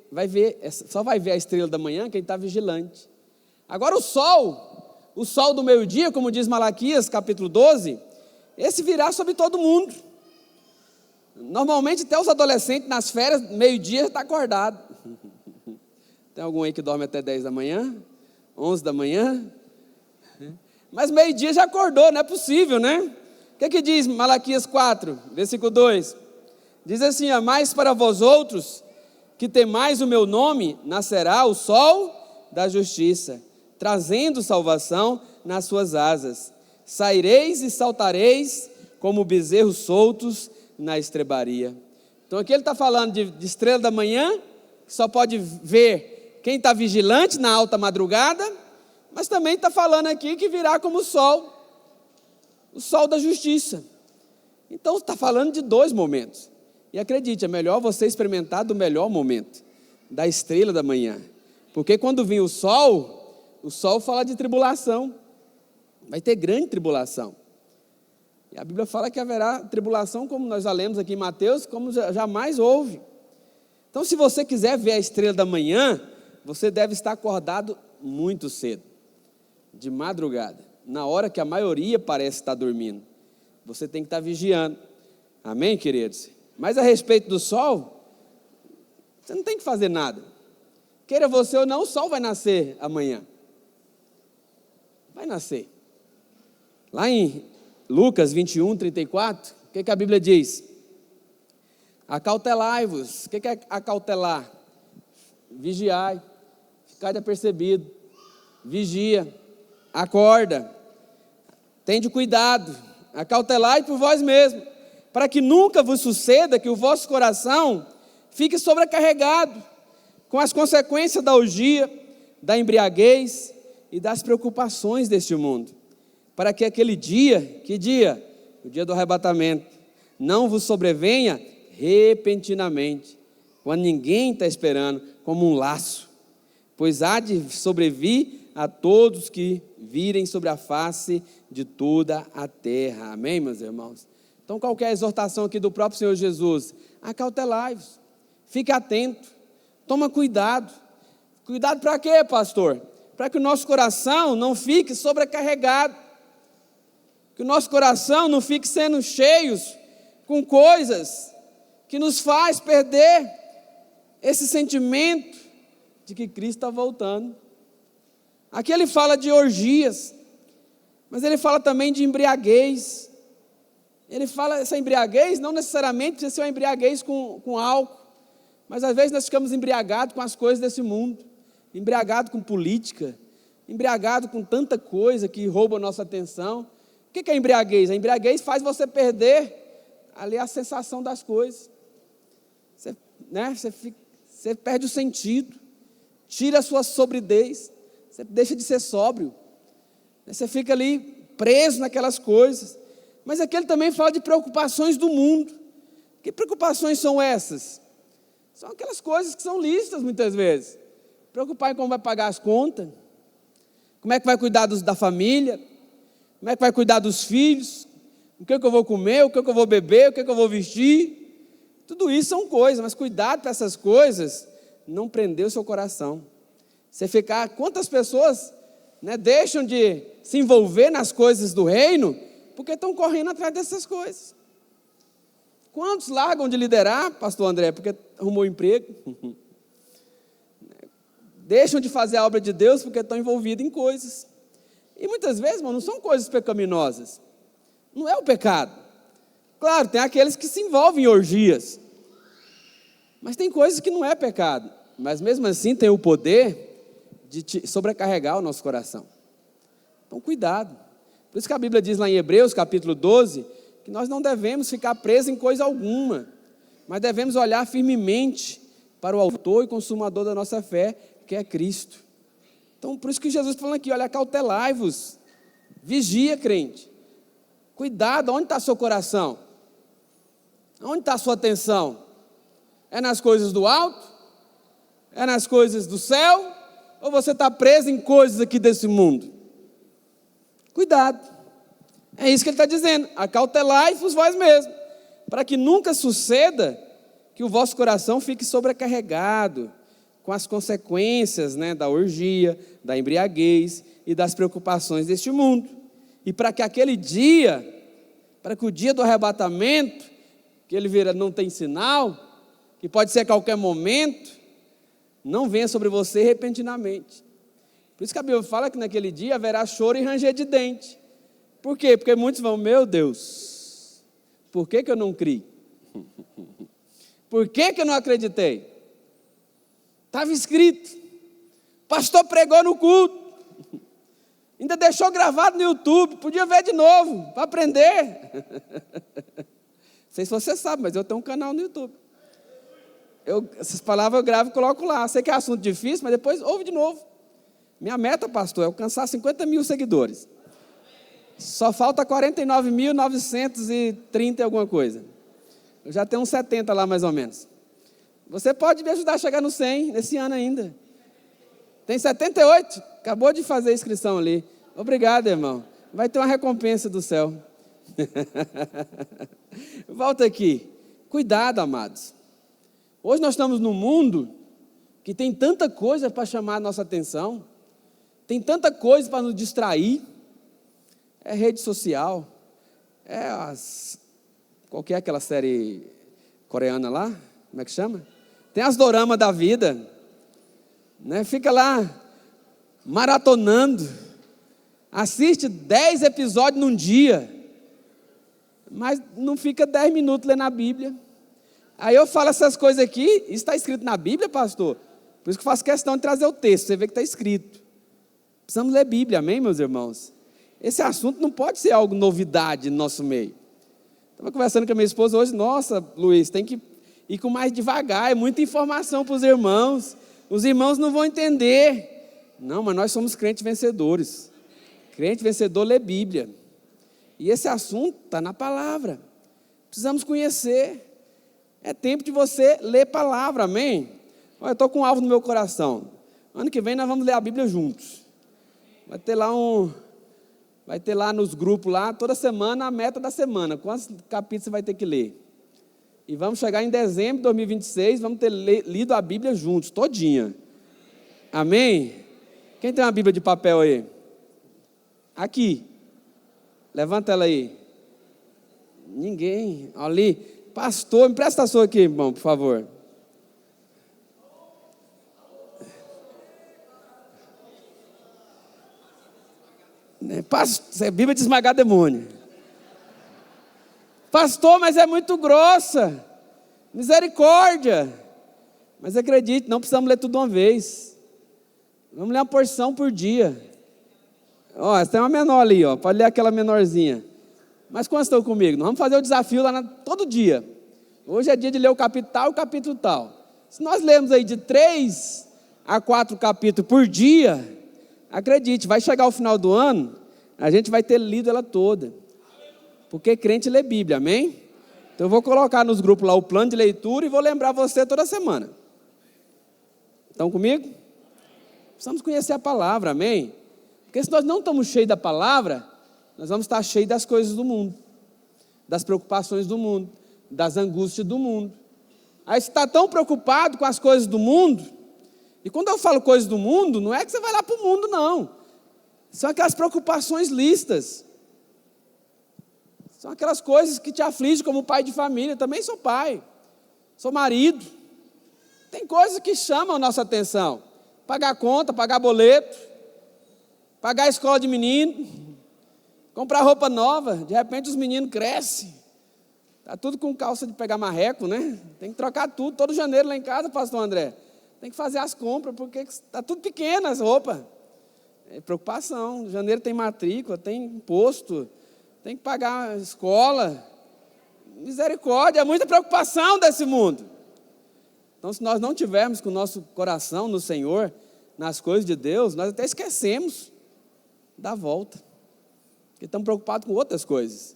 só vai ver a estrela da manhã quem está vigilante. Agora o sol do meio-dia, como diz Malaquias capítulo 12, esse virá sobre todo mundo. Normalmente até os adolescentes nas férias, meio-dia está acordado. Tem algum aí que dorme até 10 da manhã? 11 da manhã? Mas meio-dia já acordou, não é possível, né? O que diz Malaquias 4, versículo 2? Diz assim: mas para vós outros, que temais o meu nome, nascerá o sol da justiça, trazendo salvação nas suas asas. Saireis e saltareis como bezerros soltos na estrebaria. Então aqui ele está falando de estrela da manhã, que só pode ver quem está vigilante na alta madrugada, mas também está falando aqui que virá como o sol da justiça. Então está falando de dois momentos. E acredite, é melhor você experimentar do melhor momento, da estrela da manhã. Porque quando vir o sol fala de tribulação. Vai ter grande tribulação. E a Bíblia fala que haverá tribulação, como nós já lemos aqui em Mateus, como jamais houve. Então, se você quiser ver a estrela da manhã, você deve estar acordado muito cedo, de madrugada, na hora que a maioria parece estar dormindo. Você tem que estar vigiando. Amém, queridos? Mas a respeito do sol, você não tem que fazer nada. Queira você ou não, o sol vai nascer amanhã. Vai nascer. Lá em Lucas 21:34, o que a Bíblia diz? Acautelai-vos. O que é acautelar? Vigiai, ficar desapercebido, vigia, acorda, tende cuidado, acautelai por vós mesmos, para que nunca vos suceda que o vosso coração fique sobrecarregado com as consequências da orgia, da embriaguez e das preocupações deste mundo, para que aquele dia, que dia? O dia do arrebatamento, não vos sobrevenha repentinamente, quando ninguém está esperando, como um laço, pois há de sobrevir a todos que virem sobre a face de toda a terra. Amém, meus irmãos? Então, qualquer exortação aqui do próprio Senhor Jesus, acautelai-vos, fique atento, toma cuidado. Cuidado para quê, pastor? Para que o nosso coração não fique sobrecarregado, que o nosso coração não fique sendo cheios com coisas que nos faz perder esse sentimento de que Cristo está voltando. Aqui ele fala de orgias. Mas ele fala também de embriaguez. Ele fala, essa embriaguez não necessariamente precisa ser uma embriaguez com álcool, mas às vezes nós ficamos embriagados com as coisas desse mundo, embriagados com política, embriagados com tanta coisa que rouba a nossa atenção. O que é embriaguez? A embriaguez faz você perder ali a sensação das coisas. Você perde o sentido, tira a sua sobridez, você deixa de ser sóbrio, você fica ali preso naquelas coisas. Mas aqui ele também fala de preocupações do mundo. Que preocupações são essas? São aquelas coisas que são lícitas muitas vezes. Preocupar em como vai pagar as contas, como é que vai cuidar da família, como é que vai cuidar dos filhos, o que eu vou comer, o que eu vou beber, o que eu vou vestir. Tudo isso são coisas, mas cuidado para essas coisas não prender o seu coração. Você ficar, quantas pessoas deixam de se envolver nas coisas do reino porque estão correndo atrás dessas coisas? Quantos largam de liderar, pastor André, porque arrumou emprego? Deixam de fazer a obra de Deus porque estão envolvidos em coisas. E muitas vezes, irmão, não são coisas pecaminosas. Não é o pecado. Claro, tem aqueles que se envolvem em orgias. Mas tem coisas que não é pecado. Mas mesmo assim tem o poder de sobrecarregar o nosso coração. Então cuidado. Por isso que a Bíblia diz lá em Hebreus, capítulo 12, que nós não devemos ficar presos em coisa alguma, mas devemos olhar firmemente para o autor e consumador da nossa fé, que é Cristo. Então, por isso que Jesus está falando aqui, olha, acautelai-vos, vigia, crente. Cuidado, onde está seu coração? Onde está a sua atenção? É nas coisas do alto? É nas coisas do céu? Ou você está preso em coisas aqui desse mundo? Cuidado. É isso que ele está dizendo. Acautelai-vos vós mesmos, para que nunca suceda que o vosso coração fique sobrecarregado com as consequências da orgia, da embriaguez e das preocupações deste mundo. E para que aquele dia, para que o dia do arrebatamento, que ele vira não tem sinal, que pode ser a qualquer momento, não venha sobre você repentinamente. Por isso que a Bíblia fala que naquele dia haverá choro e ranger de dente. Por quê? Porque muitos vão, meu Deus, por que eu não criei? Por que eu não acreditei? Estava escrito, pastor pregou no culto, ainda deixou gravado no YouTube, podia ver de novo, para aprender. Não sei se você sabe, mas eu tenho um canal no YouTube. Essas palavras eu gravo e coloco lá. Sei que é assunto difícil, mas depois ouve de novo. Minha meta, pastor, é alcançar 50 mil seguidores. Só falta 49.930 e alguma coisa. Eu já tenho uns 70 lá mais ou menos. Você pode me ajudar a chegar no 100 nesse ano ainda. Tem 78, acabou de fazer a inscrição ali. Obrigado, irmão. Vai ter uma recompensa do céu. Volta aqui. Cuidado, amados. Hoje nós estamos num mundo que tem tanta coisa para chamar a nossa atenção. Tem tanta coisa para nos distrair. É rede social. Qual que é aquela série coreana lá? Como é que chama? Tem as doramas da vida, fica lá maratonando, assiste 10 episódios num dia, mas não fica 10 minutos lendo a Bíblia. Aí eu falo essas coisas aqui, isso está escrito na Bíblia, pastor? Por isso que eu faço questão de trazer o texto, você vê que está escrito. Precisamos ler Bíblia, amém, meus irmãos? Esse assunto não pode ser algo novidade no nosso meio. Estava conversando com a minha esposa hoje, nossa, Luiz, tem que ir com mais devagar, é muita informação para os irmãos não vão entender. Não, mas nós somos crentes vencedores. Crente vencedor lê Bíblia, e esse assunto está na palavra, precisamos conhecer. É tempo de você ler palavra, amém? Olha, eu estou com um alvo no meu coração, ano que vem nós vamos ler a Bíblia juntos, vai ter lá nos grupos lá, toda semana a meta da semana, quantos capítulos você vai ter que ler. E vamos chegar em dezembro de 2026, vamos ter lido a Bíblia juntos, todinha. Amém? Quem tem uma Bíblia de papel aí? Aqui. Levanta ela aí. Ninguém. Ali. Pastor, me presta a sua aqui, irmão, por favor. Isso é Bíblia de esmagar demônio. Pastor, mas é muito grossa. Misericórdia. Mas acredite, não precisamos ler tudo de uma vez. Vamos ler uma porção por dia. Ó, tem uma menor ali, ó, pode ler aquela menorzinha. Mas quantos estão comigo? Nós vamos fazer o desafio lá todo dia. Hoje é dia de ler o capítulo tal e o capítulo tal. Se nós lermos aí de 3 a 4 capítulos por dia, acredite, vai chegar o final do ano, a gente vai ter lido ela toda. Porque crente lê Bíblia, amém? Então eu vou colocar nos grupos lá o plano de leitura e vou lembrar você toda semana. Estão comigo? Precisamos conhecer a palavra, amém? Porque se nós não estamos cheios da palavra, nós vamos estar cheios das coisas do mundo, das preocupações do mundo, das angústias do mundo. Aí você está tão preocupado com as coisas do mundo, e quando eu falo coisas do mundo, não é que você vai lá para o mundo, não. São aquelas preocupações listas. São aquelas coisas que te afligem como pai de família. Também sou pai, sou marido. Tem coisas que chamam a nossa atenção. Pagar conta, pagar boleto, pagar a escola de menino, comprar roupa nova. De repente os meninos crescem. Está tudo com calça de pegar marreco, né? Tem que trocar tudo. Todo janeiro lá em casa, pastor André. Tem que fazer as compras, porque está tudo pequeno as roupas. É preocupação. Janeiro tem matrícula, tem imposto, tem que pagar a escola. Misericórdia, é muita preocupação desse mundo. Então, se nós não tivermos com o nosso coração no Senhor, nas coisas de Deus, nós até esquecemos da volta. Porque estamos preocupados com outras coisas.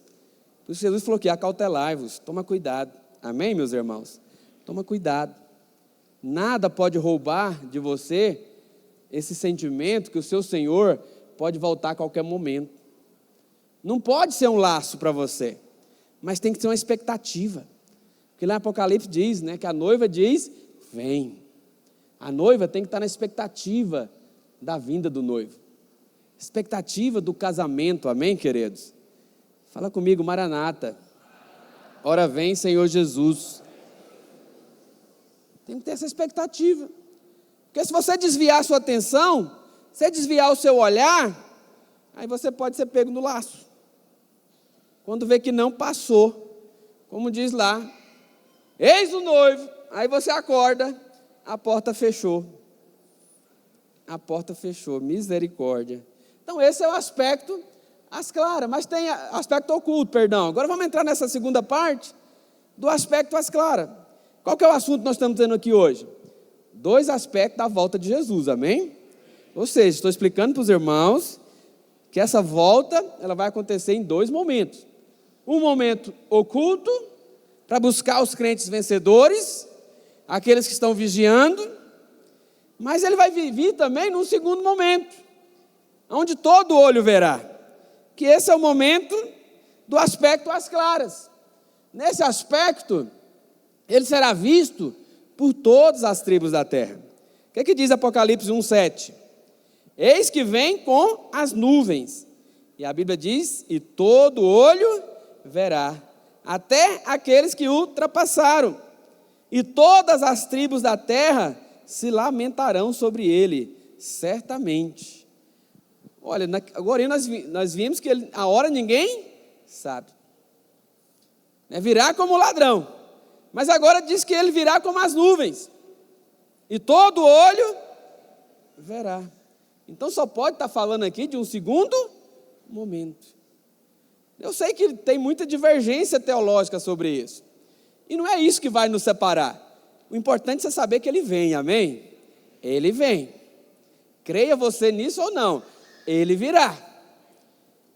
Por isso Jesus falou que acautelai-vos, toma cuidado. Amém, meus irmãos? Toma cuidado. Nada pode roubar de você esse sentimento que o seu Senhor pode voltar a qualquer momento. Não pode ser um laço para você, mas tem que ser uma expectativa. Porque lá em Apocalipse diz, né, que a noiva diz, vem. A noiva tem que estar na expectativa da vinda do noivo. Expectativa do casamento, amém, queridos? Fala comigo, Maranata. Ora vem, Senhor Jesus. Tem que ter essa expectativa. Porque se você desviar a sua atenção, se desviar o seu olhar, aí você pode ser pego no laço. Quando vê que não passou, como diz lá, eis o noivo, aí você acorda, a porta fechou. A porta fechou, misericórdia. Então esse é o aspecto às claras, mas tem aspecto oculto, perdão. Agora vamos entrar nessa segunda parte do aspecto às claras. Qual que é o assunto que nós estamos tendo aqui hoje? 2 aspectos da volta de Jesus, amém? Ou seja, estou explicando para os irmãos que essa volta, ela vai acontecer em 2 momentos. Um momento oculto, para buscar os crentes vencedores, aqueles que estão vigiando, mas ele vai vir também num segundo momento, onde todo olho verá, que esse é o momento do aspecto às claras. Nesse aspecto, ele será visto por todas as tribos da terra. O que diz Apocalipse 1:7? Eis que vem com as nuvens, e a Bíblia diz, e todo olho verá, até aqueles que ultrapassaram, e todas as tribos da terra se lamentarão sobre ele, certamente. Olha, agora nós vimos que a hora ninguém sabe. Virá como ladrão, mas agora diz que ele virá como as nuvens, e todo olho verá. Então só pode estar falando aqui de um segundo momento. Eu sei que tem muita divergência teológica sobre isso. E não é isso que vai nos separar. O importante é saber que ele vem, amém? Ele vem. Creia você nisso ou não, ele virá.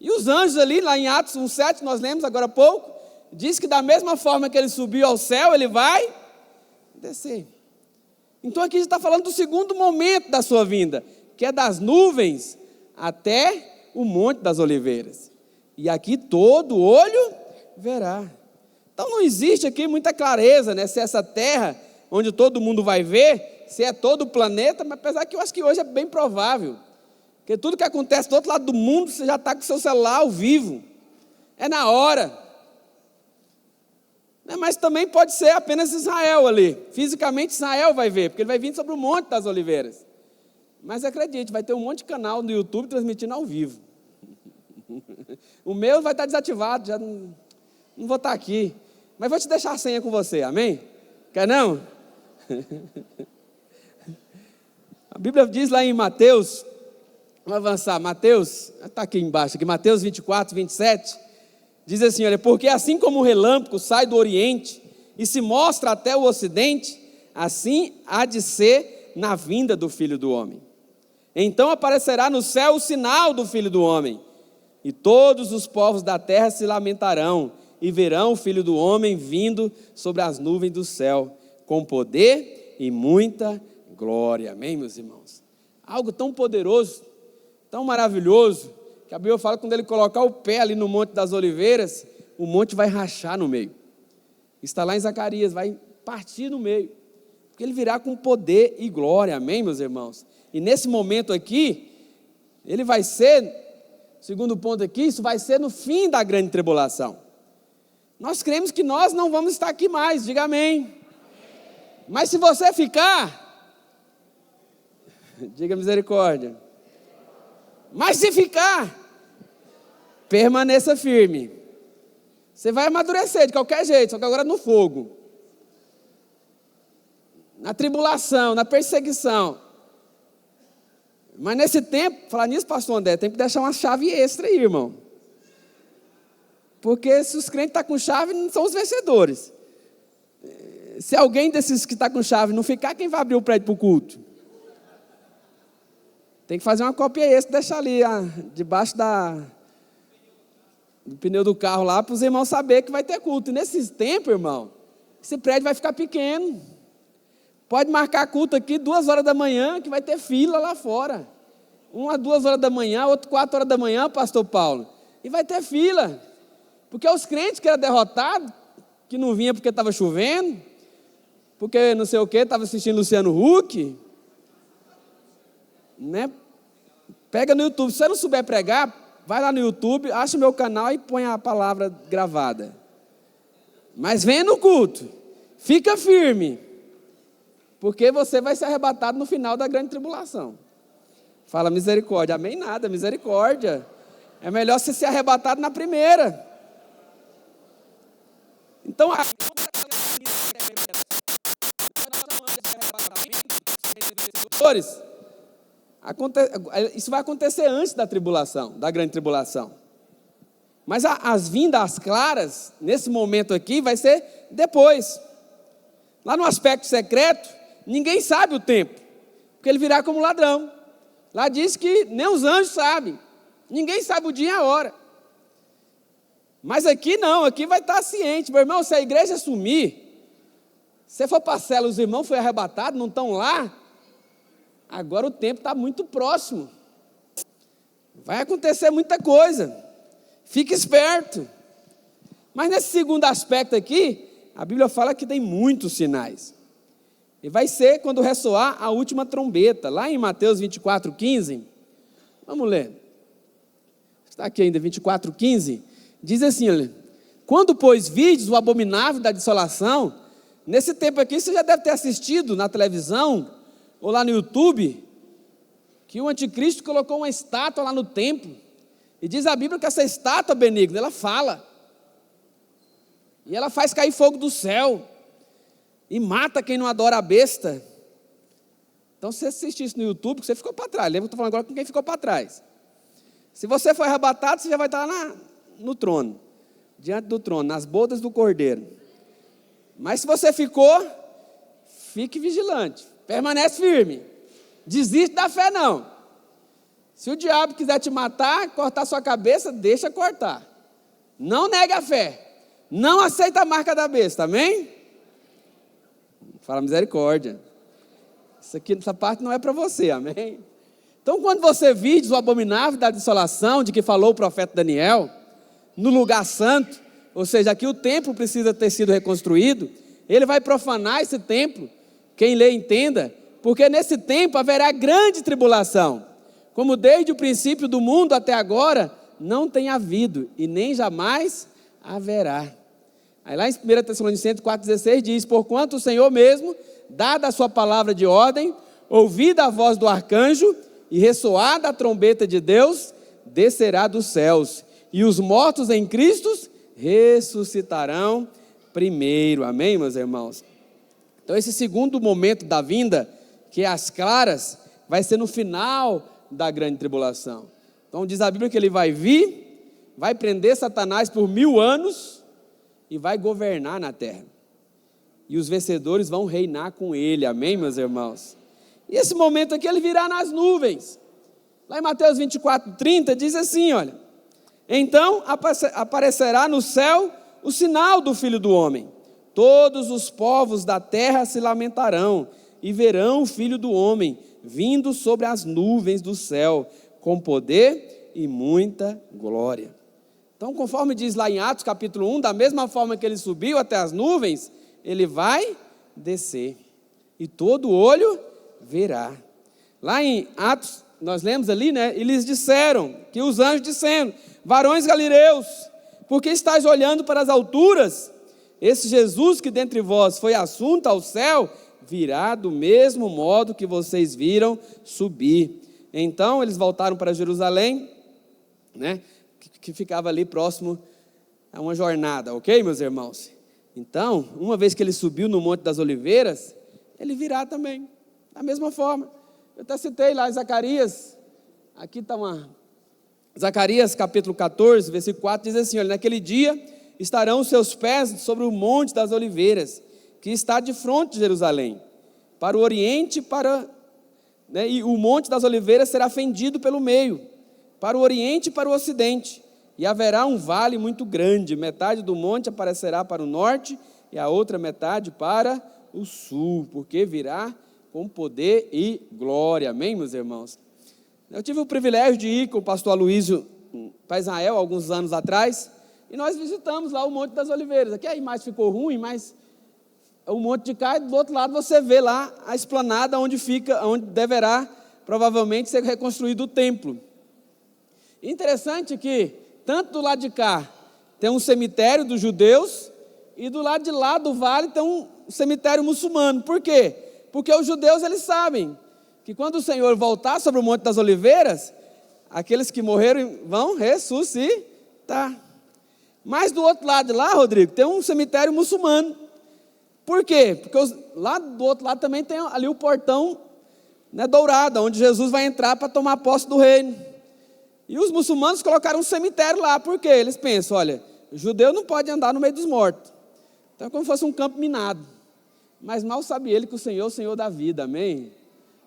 E os anjos ali, lá em Atos 1:7, nós lemos agora há pouco, diz que da mesma forma que ele subiu ao céu, ele vai descer. Então aqui está falando do segundo momento da sua vinda, que é das nuvens até o Monte das Oliveiras. E aqui todo olho verá. Então não existe aqui muita clareza, né? Se essa terra, onde todo mundo vai ver, se é todo o planeta, mas apesar que eu acho que hoje é bem provável. Porque tudo que acontece do outro lado do mundo, você já está com o seu celular ao vivo. É na hora. Mas também pode ser apenas Israel ali. Fisicamente Israel vai ver, porque ele vai vir sobre o Monte das Oliveiras. Mas acredite, vai ter um monte de canal no YouTube transmitindo ao vivo. O meu vai estar desativado, já não vou estar aqui. Mas vou te deixar a senha com você, amém? Quer não? A Bíblia diz lá em Mateus, vamos avançar, Mateus, está aqui embaixo, aqui, Mateus 24, 27, diz assim, olha, porque assim como o relâmpago sai do oriente e se mostra até o ocidente, assim há de ser na vinda do Filho do Homem. Então aparecerá no céu o sinal do Filho do Homem, e todos os povos da terra se lamentarão, e verão o Filho do Homem vindo sobre as nuvens do céu, com poder e muita glória. Amém, meus irmãos? Algo tão poderoso, tão maravilhoso, que a Bíblia fala que quando ele colocar o pé ali no Monte das Oliveiras, o monte vai rachar no meio. Está lá em Zacarias, vai partir no meio, porque ele virá com poder e glória. Amém, meus irmãos? E nesse momento aqui, ele vai ser, segundo ponto aqui, isso vai ser no fim da grande tribulação. Nós cremos que nós não vamos estar aqui mais, diga amém. Mas se você ficar, diga misericórdia. Mas se ficar, permaneça firme. Você vai amadurecer de qualquer jeito, só que agora no fogo, na tribulação, na perseguição. Mas nesse tempo, falar nisso, pastor André, tem que deixar uma chave extra aí, irmão. Porque se os crentes estão com chave, não são os vencedores. Se alguém desses que está com chave não ficar, quem vai abrir o prédio para o culto? Tem que fazer uma cópia extra, deixar ali debaixo do pneu do carro lá, para os irmãos saberem que vai ter culto. E nesse tempo, irmão, esse prédio vai ficar pequeno. Pode marcar culto aqui 2 horas da manhã, que vai ter fila lá fora. 1 a 2 horas da manhã, outro 4 horas da manhã, pastor Paulo. E vai ter fila. Porque os crentes que eram derrotados, que não vinha porque estava chovendo, porque não sei o que, estava assistindo Luciano Huck, né? Pega no YouTube, se você não souber pregar, vai lá no YouTube, acha o meu canal e põe a palavra gravada. Mas venha no culto, fica firme, porque você vai ser arrebatado no final da grande tribulação. Fala misericórdia, amém nada, misericórdia. É melhor você ser arrebatado na primeira. Então, isso vai acontecer antes da tribulação, da grande tribulação. Mas as vindas claras, nesse momento aqui, vai ser depois. Lá no aspecto secreto, ninguém sabe o tempo, porque ele virá como ladrão. Lá diz que nem os anjos sabem, ninguém sabe o dia e a hora. Mas aqui não, aqui vai estar ciente. Meu irmão, se a igreja sumir, se for para a cela, os irmãos foram arrebatados, não estão lá, agora o tempo está muito próximo. Vai acontecer muita coisa. Fique esperto. Mas nesse segundo aspecto aqui, a Bíblia fala que tem muitos sinais. E vai ser quando ressoar a última trombeta. Lá em Mateus 24, 15. Vamos ler. Está aqui ainda, 24, 15. Diz assim, olha, quando, pois, vides o abominável da desolação, nesse tempo aqui você já deve ter assistido na televisão, ou lá no YouTube, que o anticristo colocou uma estátua lá no templo, e diz a Bíblia que essa estátua benigna, ela fala, e ela faz cair fogo do céu, e mata quem não adora a besta. Então, se você assistir isso no YouTube, você ficou para trás, lembra que eu estou falando agora com quem ficou para trás. Se você for arrebatado, você já vai estar lá no trono, diante do trono, nas bodas do cordeiro. Mas se você ficou, fique vigilante, permanece firme, desiste da fé não. Se o diabo quiser te matar, cortar sua cabeça, deixa cortar, não negue a fé, não aceita a marca da besta, amém? Fala misericórdia, essa parte não é para você, amém? Então quando você vide o abominável da desolação, de que falou o profeta Daniel, no lugar santo, ou seja, aqui o templo precisa ter sido reconstruído, ele vai profanar esse templo, quem lê entenda, porque nesse tempo haverá grande tribulação, como desde o princípio do mundo até agora, não tem havido, e nem jamais haverá. Aí lá em 1 Tessalonicenses 4,16 diz, porquanto o Senhor mesmo, dada a sua palavra de ordem, ouvida a voz do arcanjo, e ressoada a trombeta de Deus, descerá dos céus, e os mortos em Cristo ressuscitarão primeiro. Amém, meus irmãos? Então esse segundo momento da vinda, que é as claras, vai ser no final da grande tribulação. Então diz a Bíblia que ele vai vir, vai prender Satanás por 1000 anos e vai governar na terra. E os vencedores vão reinar com ele. Amém, meus irmãos? E esse momento aqui ele virá nas nuvens. Lá em Mateus 24:30 diz assim, olha: então aparecerá no céu o sinal do Filho do Homem. Todos os povos da terra se lamentarão e verão o Filho do Homem vindo sobre as nuvens do céu, com poder e muita glória. Então, conforme diz lá em Atos capítulo 1, da mesma forma que ele subiu até as nuvens, ele vai descer, e todo olho verá. Lá em Atos, nós lemos ali, né? Eles disseram, que os anjos disseram: varões galileus, por que estáis olhando para as alturas? Esse Jesus que dentre vós foi assunto ao céu, virá do mesmo modo que vocês viram subir. Então eles voltaram para Jerusalém, né? Que ficava ali próximo a uma jornada, ok, meus irmãos? Então, uma vez que ele subiu no Monte das Oliveiras, ele virá também, da mesma forma. Eu até citei lá em Zacarias, aqui está Zacarias capítulo 14, versículo 4, diz assim, olha: naquele dia estarão os seus pés sobre o Monte das Oliveiras, que está de frente de Jerusalém, para o oriente, e o Monte das Oliveiras será fendido pelo meio, para o oriente e para o ocidente, e haverá um vale muito grande, metade do monte aparecerá para o norte, e a outra metade para o sul, porque virá com poder e glória. Amém, meus irmãos? Eu tive o privilégio de ir com o pastor Aloysio para Israel, alguns anos atrás, e nós visitamos lá o Monte das Oliveiras. Aqui a imagem ficou ruim, mas o monte de cá, do outro lado você vê lá a esplanada onde deverá provavelmente ser reconstruído o templo. Interessante que, tanto do lado de cá, tem um cemitério dos judeus, e do lado de lá do vale tem um cemitério muçulmano. Por quê? Porque os judeus, eles sabem que quando o Senhor voltar sobre o Monte das Oliveiras, aqueles que morreram vão ressuscitar. Mas do outro lado de lá, Rodrigo, tem um cemitério muçulmano. Por quê? Porque lá do outro lado também tem ali o portão, né, dourado, onde Jesus vai entrar para tomar posse do reino. E os muçulmanos colocaram um cemitério lá. Por quê? Eles pensam, olha, o judeu não pode andar no meio dos mortos. Então é como se fosse um campo minado. Mas mal sabe ele que o Senhor é o Senhor da vida, amém?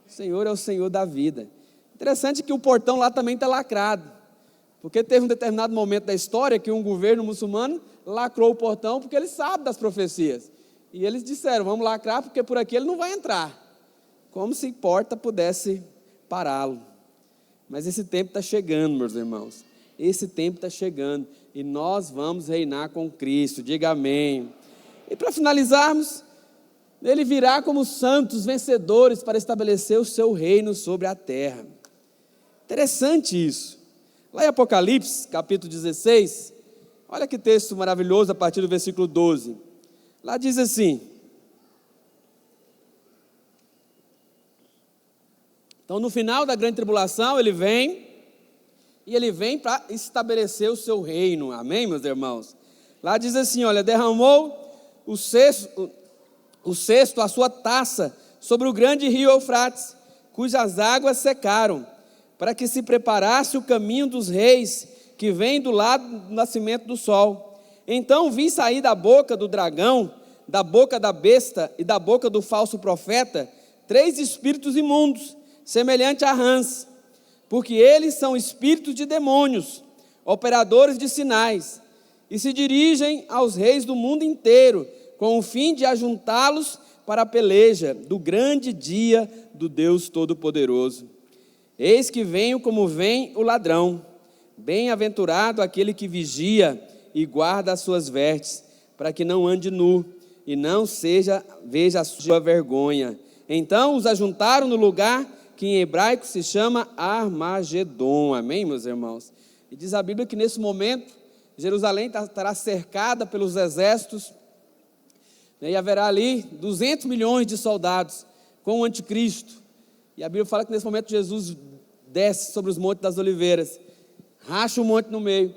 O Senhor é o Senhor da vida. Interessante que o portão lá também está lacrado. Porque teve um determinado momento da história que um governo muçulmano lacrou o portão porque ele sabe das profecias. E eles disseram, vamos lacrar porque por aqui ele não vai entrar. Como se porta pudesse pará-lo. Mas esse tempo está chegando, meus irmãos. Esse tempo está chegando. E nós vamos reinar com Cristo. Diga amém. E para finalizarmos, ele virá como santos vencedores para estabelecer o seu reino sobre a terra. Interessante isso. Lá em Apocalipse, capítulo 16, olha que texto maravilhoso a partir do versículo 12. Lá diz assim: então no final da grande tribulação ele vem para estabelecer o seu reino. Amém, meus irmãos? Lá diz assim, olha: derramou o cesto a sua taça sobre o grande rio Eufrates, cujas águas secaram, para que se preparasse o caminho dos reis, que vem do lado do nascimento do sol. Então vi sair da boca do dragão, da boca da besta e da boca do falso profeta, 3 espíritos imundos, semelhantes a rãs, porque eles são espíritos de demônios, operadores de sinais, e se dirigem aos reis do mundo inteiro, com o fim de ajuntá-los para a peleja do grande dia do Deus Todo-Poderoso. Eis que venho como vem o ladrão. Bem-aventurado aquele que vigia e guarda as suas vestes, para que não ande nu e não veja a sua vergonha. Então os ajuntaram no lugar que em hebraico se chama Armagedon. Amém, meus irmãos? E diz a Bíblia que nesse momento Jerusalém estará cercada pelos exércitos, né, e haverá ali 200 milhões de soldados com o anticristo. E a Bíblia fala que nesse momento Jesus desce sobre os montes das oliveiras, racha o monte no meio,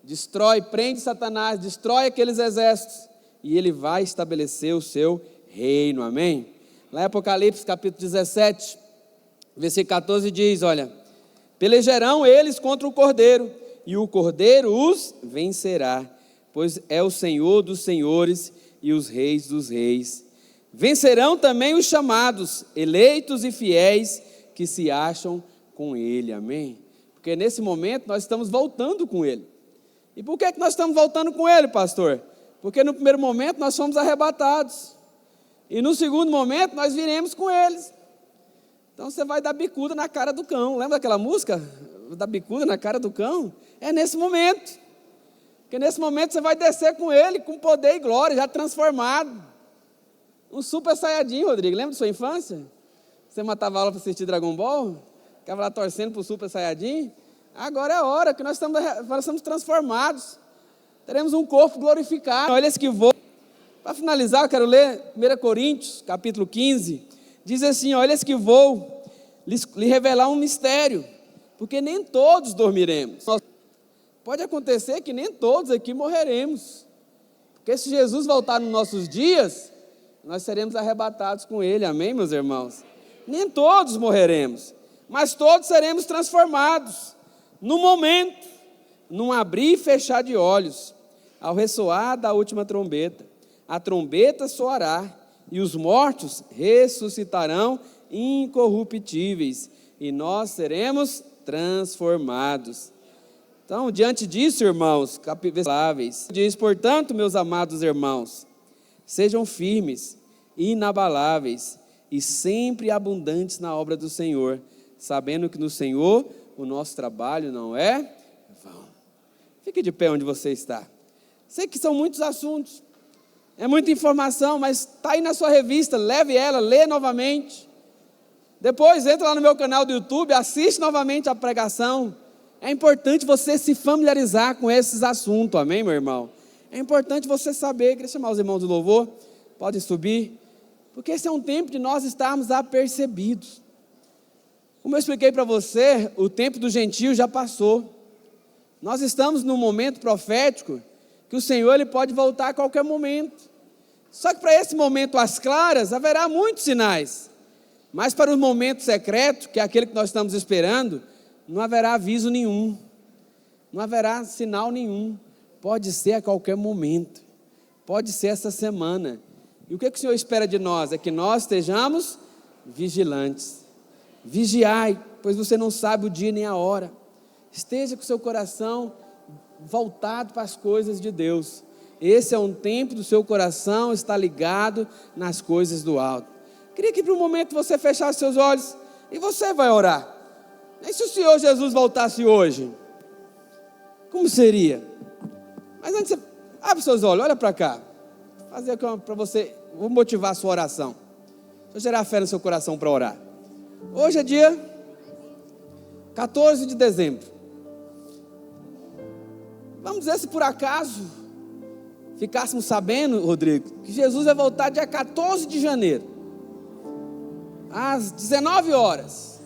destrói, prende Satanás, destrói aqueles exércitos, e ele vai estabelecer o seu reino, amém? Lá em Apocalipse capítulo 17, versículo 14 diz, olha, pelejarão eles contra o Cordeiro, e o Cordeiro os vencerá, pois é o Senhor dos senhores e os reis dos reis. Vencerão também os chamados, eleitos e fiéis, que se acham com ele, amém? Porque nesse momento nós estamos voltando com ele. E por que nós estamos voltando com ele, pastor? Porque no primeiro momento nós fomos arrebatados, e no segundo momento nós viremos com eles. Então você vai dar bicuda na cara do cão. Lembra daquela música? Dar bicuda na cara do cão? É nesse momento. Porque nesse momento você vai descer com ele, com poder e glória, já transformado. Um super saiyajin, Rodrigo. Lembra de sua infância? Você matava aula para assistir Dragon Ball? Ficava lá torcendo para o super saiyajin? Agora é a hora que nós estamos transformados. Teremos um corpo glorificado. Olha esse que vou. Para finalizar, eu quero ler 1 Coríntios, capítulo 15. Diz assim, olha esse que vou lhe revelar um mistério, porque nem todos dormiremos. Pode acontecer que nem todos aqui morreremos, porque se Jesus voltar nos nossos dias, nós seremos arrebatados com ele, amém, meus irmãos? Nem todos morreremos, mas todos seremos transformados, no momento, num abrir e fechar de olhos, ao ressoar da última trombeta. A trombeta soará, e os mortos ressuscitarão incorruptíveis, e nós seremos transformados. Então, diante disso, irmãos, diz, portanto, meus amados irmãos, sejam firmes, inabaláveis, e sempre abundantes na obra do Senhor, sabendo que no Senhor o nosso trabalho não é vão. Fique de pé onde você está. Sei que são muitos assuntos, é muita informação, mas está aí na sua revista, leve ela, lê novamente. Depois entra lá no meu canal do YouTube, assiste novamente a pregação. É importante você se familiarizar com esses assuntos, amém, meu irmão? É importante você saber. Queria chamar os irmãos do louvor, pode subir, porque esse é um tempo de nós estarmos apercebidos. Como eu expliquei para você, o tempo do gentio já passou. Nós estamos num momento profético, que o Senhor ele pode voltar a qualquer momento. Só que para esse momento às claras, haverá muitos sinais. Mas para o momento secreto, que é aquele que nós estamos esperando, não haverá aviso nenhum. Não haverá sinal nenhum. Pode ser a qualquer momento. Pode ser essa semana. E o que o Senhor espera de nós? É que nós estejamos vigilantes. Vigiai, pois você não sabe o dia nem a hora. Esteja com o seu coração voltado para as coisas de Deus. Esse é um tempo do seu coração estar ligado nas coisas do alto. Queria que por um momento você fechasse seus olhos e você vai orar. E se o Senhor Jesus voltasse hoje? Como seria? Mas antes, você abre seus olhos, olha para cá. Vou fazer aqui para você, vou motivar a sua oração. Vou gerar fé no seu coração para orar. Hoje é dia 14 de dezembro. Vamos dizer, se por acaso ficássemos sabendo, Rodrigo, que Jesus vai voltar dia 14 de janeiro, às 19 horas,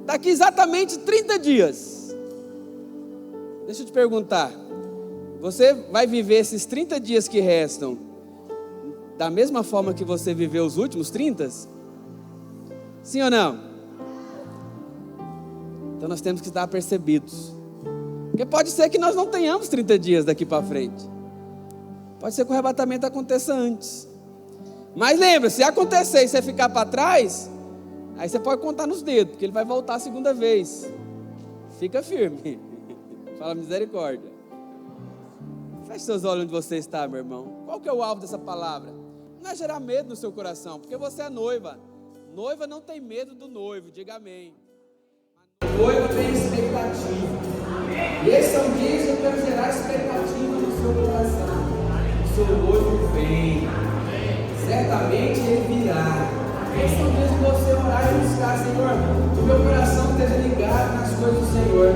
daqui exatamente 30 dias. Deixa eu te perguntar, você vai viver esses 30 dias que restam da mesma forma que você viveu os últimos 30? Sim ou não? Então nós temos que estar apercebidos. Porque pode ser que nós não tenhamos 30 dias daqui para frente. Pode ser que o arrebatamento aconteça antes. Mas lembra, se acontecer e você ficar para trás, aí você pode contar nos dedos, porque ele vai voltar a segunda vez. Fica firme. Fala misericórdia. Feche seus olhos onde você está, meu irmão. Qual que é o alvo dessa palavra? Não é gerar medo no seu coração, porque você é noiva. Noiva não tem medo do noivo, diga amém. A noiva tem expectativa. E esses são dias que eu quero gerar expectativa no seu coração. O seu noivo vem. Certamente ele virá. Esses são dias de você orar e buscar, Senhor, que o meu coração esteja ligado nas coisas do Senhor.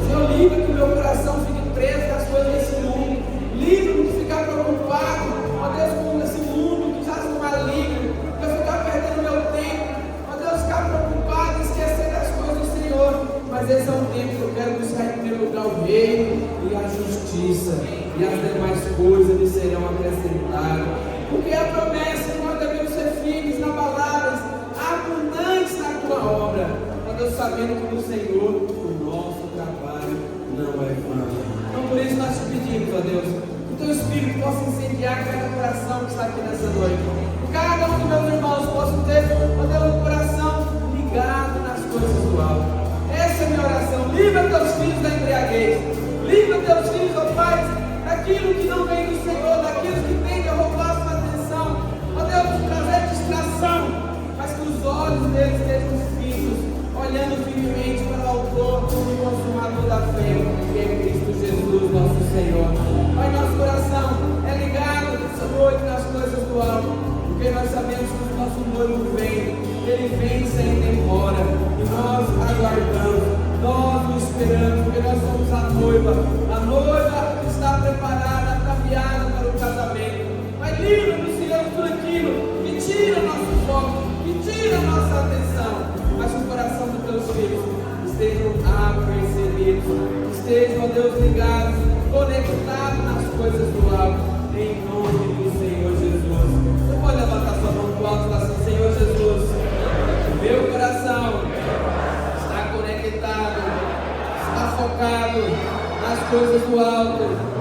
Senhor, livre que o meu coração fique preso nas coisas desse mundo. Livre de ficar preocupado, ó Deus, com esse mundo que já se maligno. De eu ficar perdendo meu tempo. Ó Deus, ficar preocupado e esquecer das coisas do Senhor. Mas esse é um tempo que eu quero buscar em primeiro primeiro lugar o reino e a justiça, e as demais coisas lhe serão acrescentadas. Porque a promessa que nós devemos ser firmes, inabaláveis, abundantes na tua obra, nós sabendo que no Senhor o nosso trabalho não é vão. Então por isso nós te pedimos, ó Deus, que o teu Espírito possa incendiar cada coração que está aqui nessa noite. Que cada um dos meus irmãos possa ter, ó Deus, um coração ligado nas coisas do alto. Essa é a minha oração. Livra teus filhos da embriaguez. Livra teus filhos, ó Pai, daquilo que não vem do Senhor, daquilo que tende a roubar sua atenção. Ó Deus, trazer distração, mas que os olhos deles estejam fitos, olhando firmemente para o autor e consumador da fé, que é Cristo Jesus, nosso Senhor. Pai, nosso coração é ligado nessa noite nas coisas do alto, porque nós sabemos que o nosso noivo vem, ele vem sem demora, e nós aguardamos, nós o esperamos, porque nós somos a noiva está preparada, ataviada para o casamento. Mas livra-nos, Senhor, de tudo aquilo que tira nosso foco, que tira nossa atenção, mas que o coração dos teus filhos estejam apercebidos, estejam, ó Deus, ligados, conectados nas coisas do alto, em nome do Senhor Jesus. Você pode levantar sua mão para o alto e falar assim: Senhor Jesus, meu coração está conectado, está focado nas coisas do alto.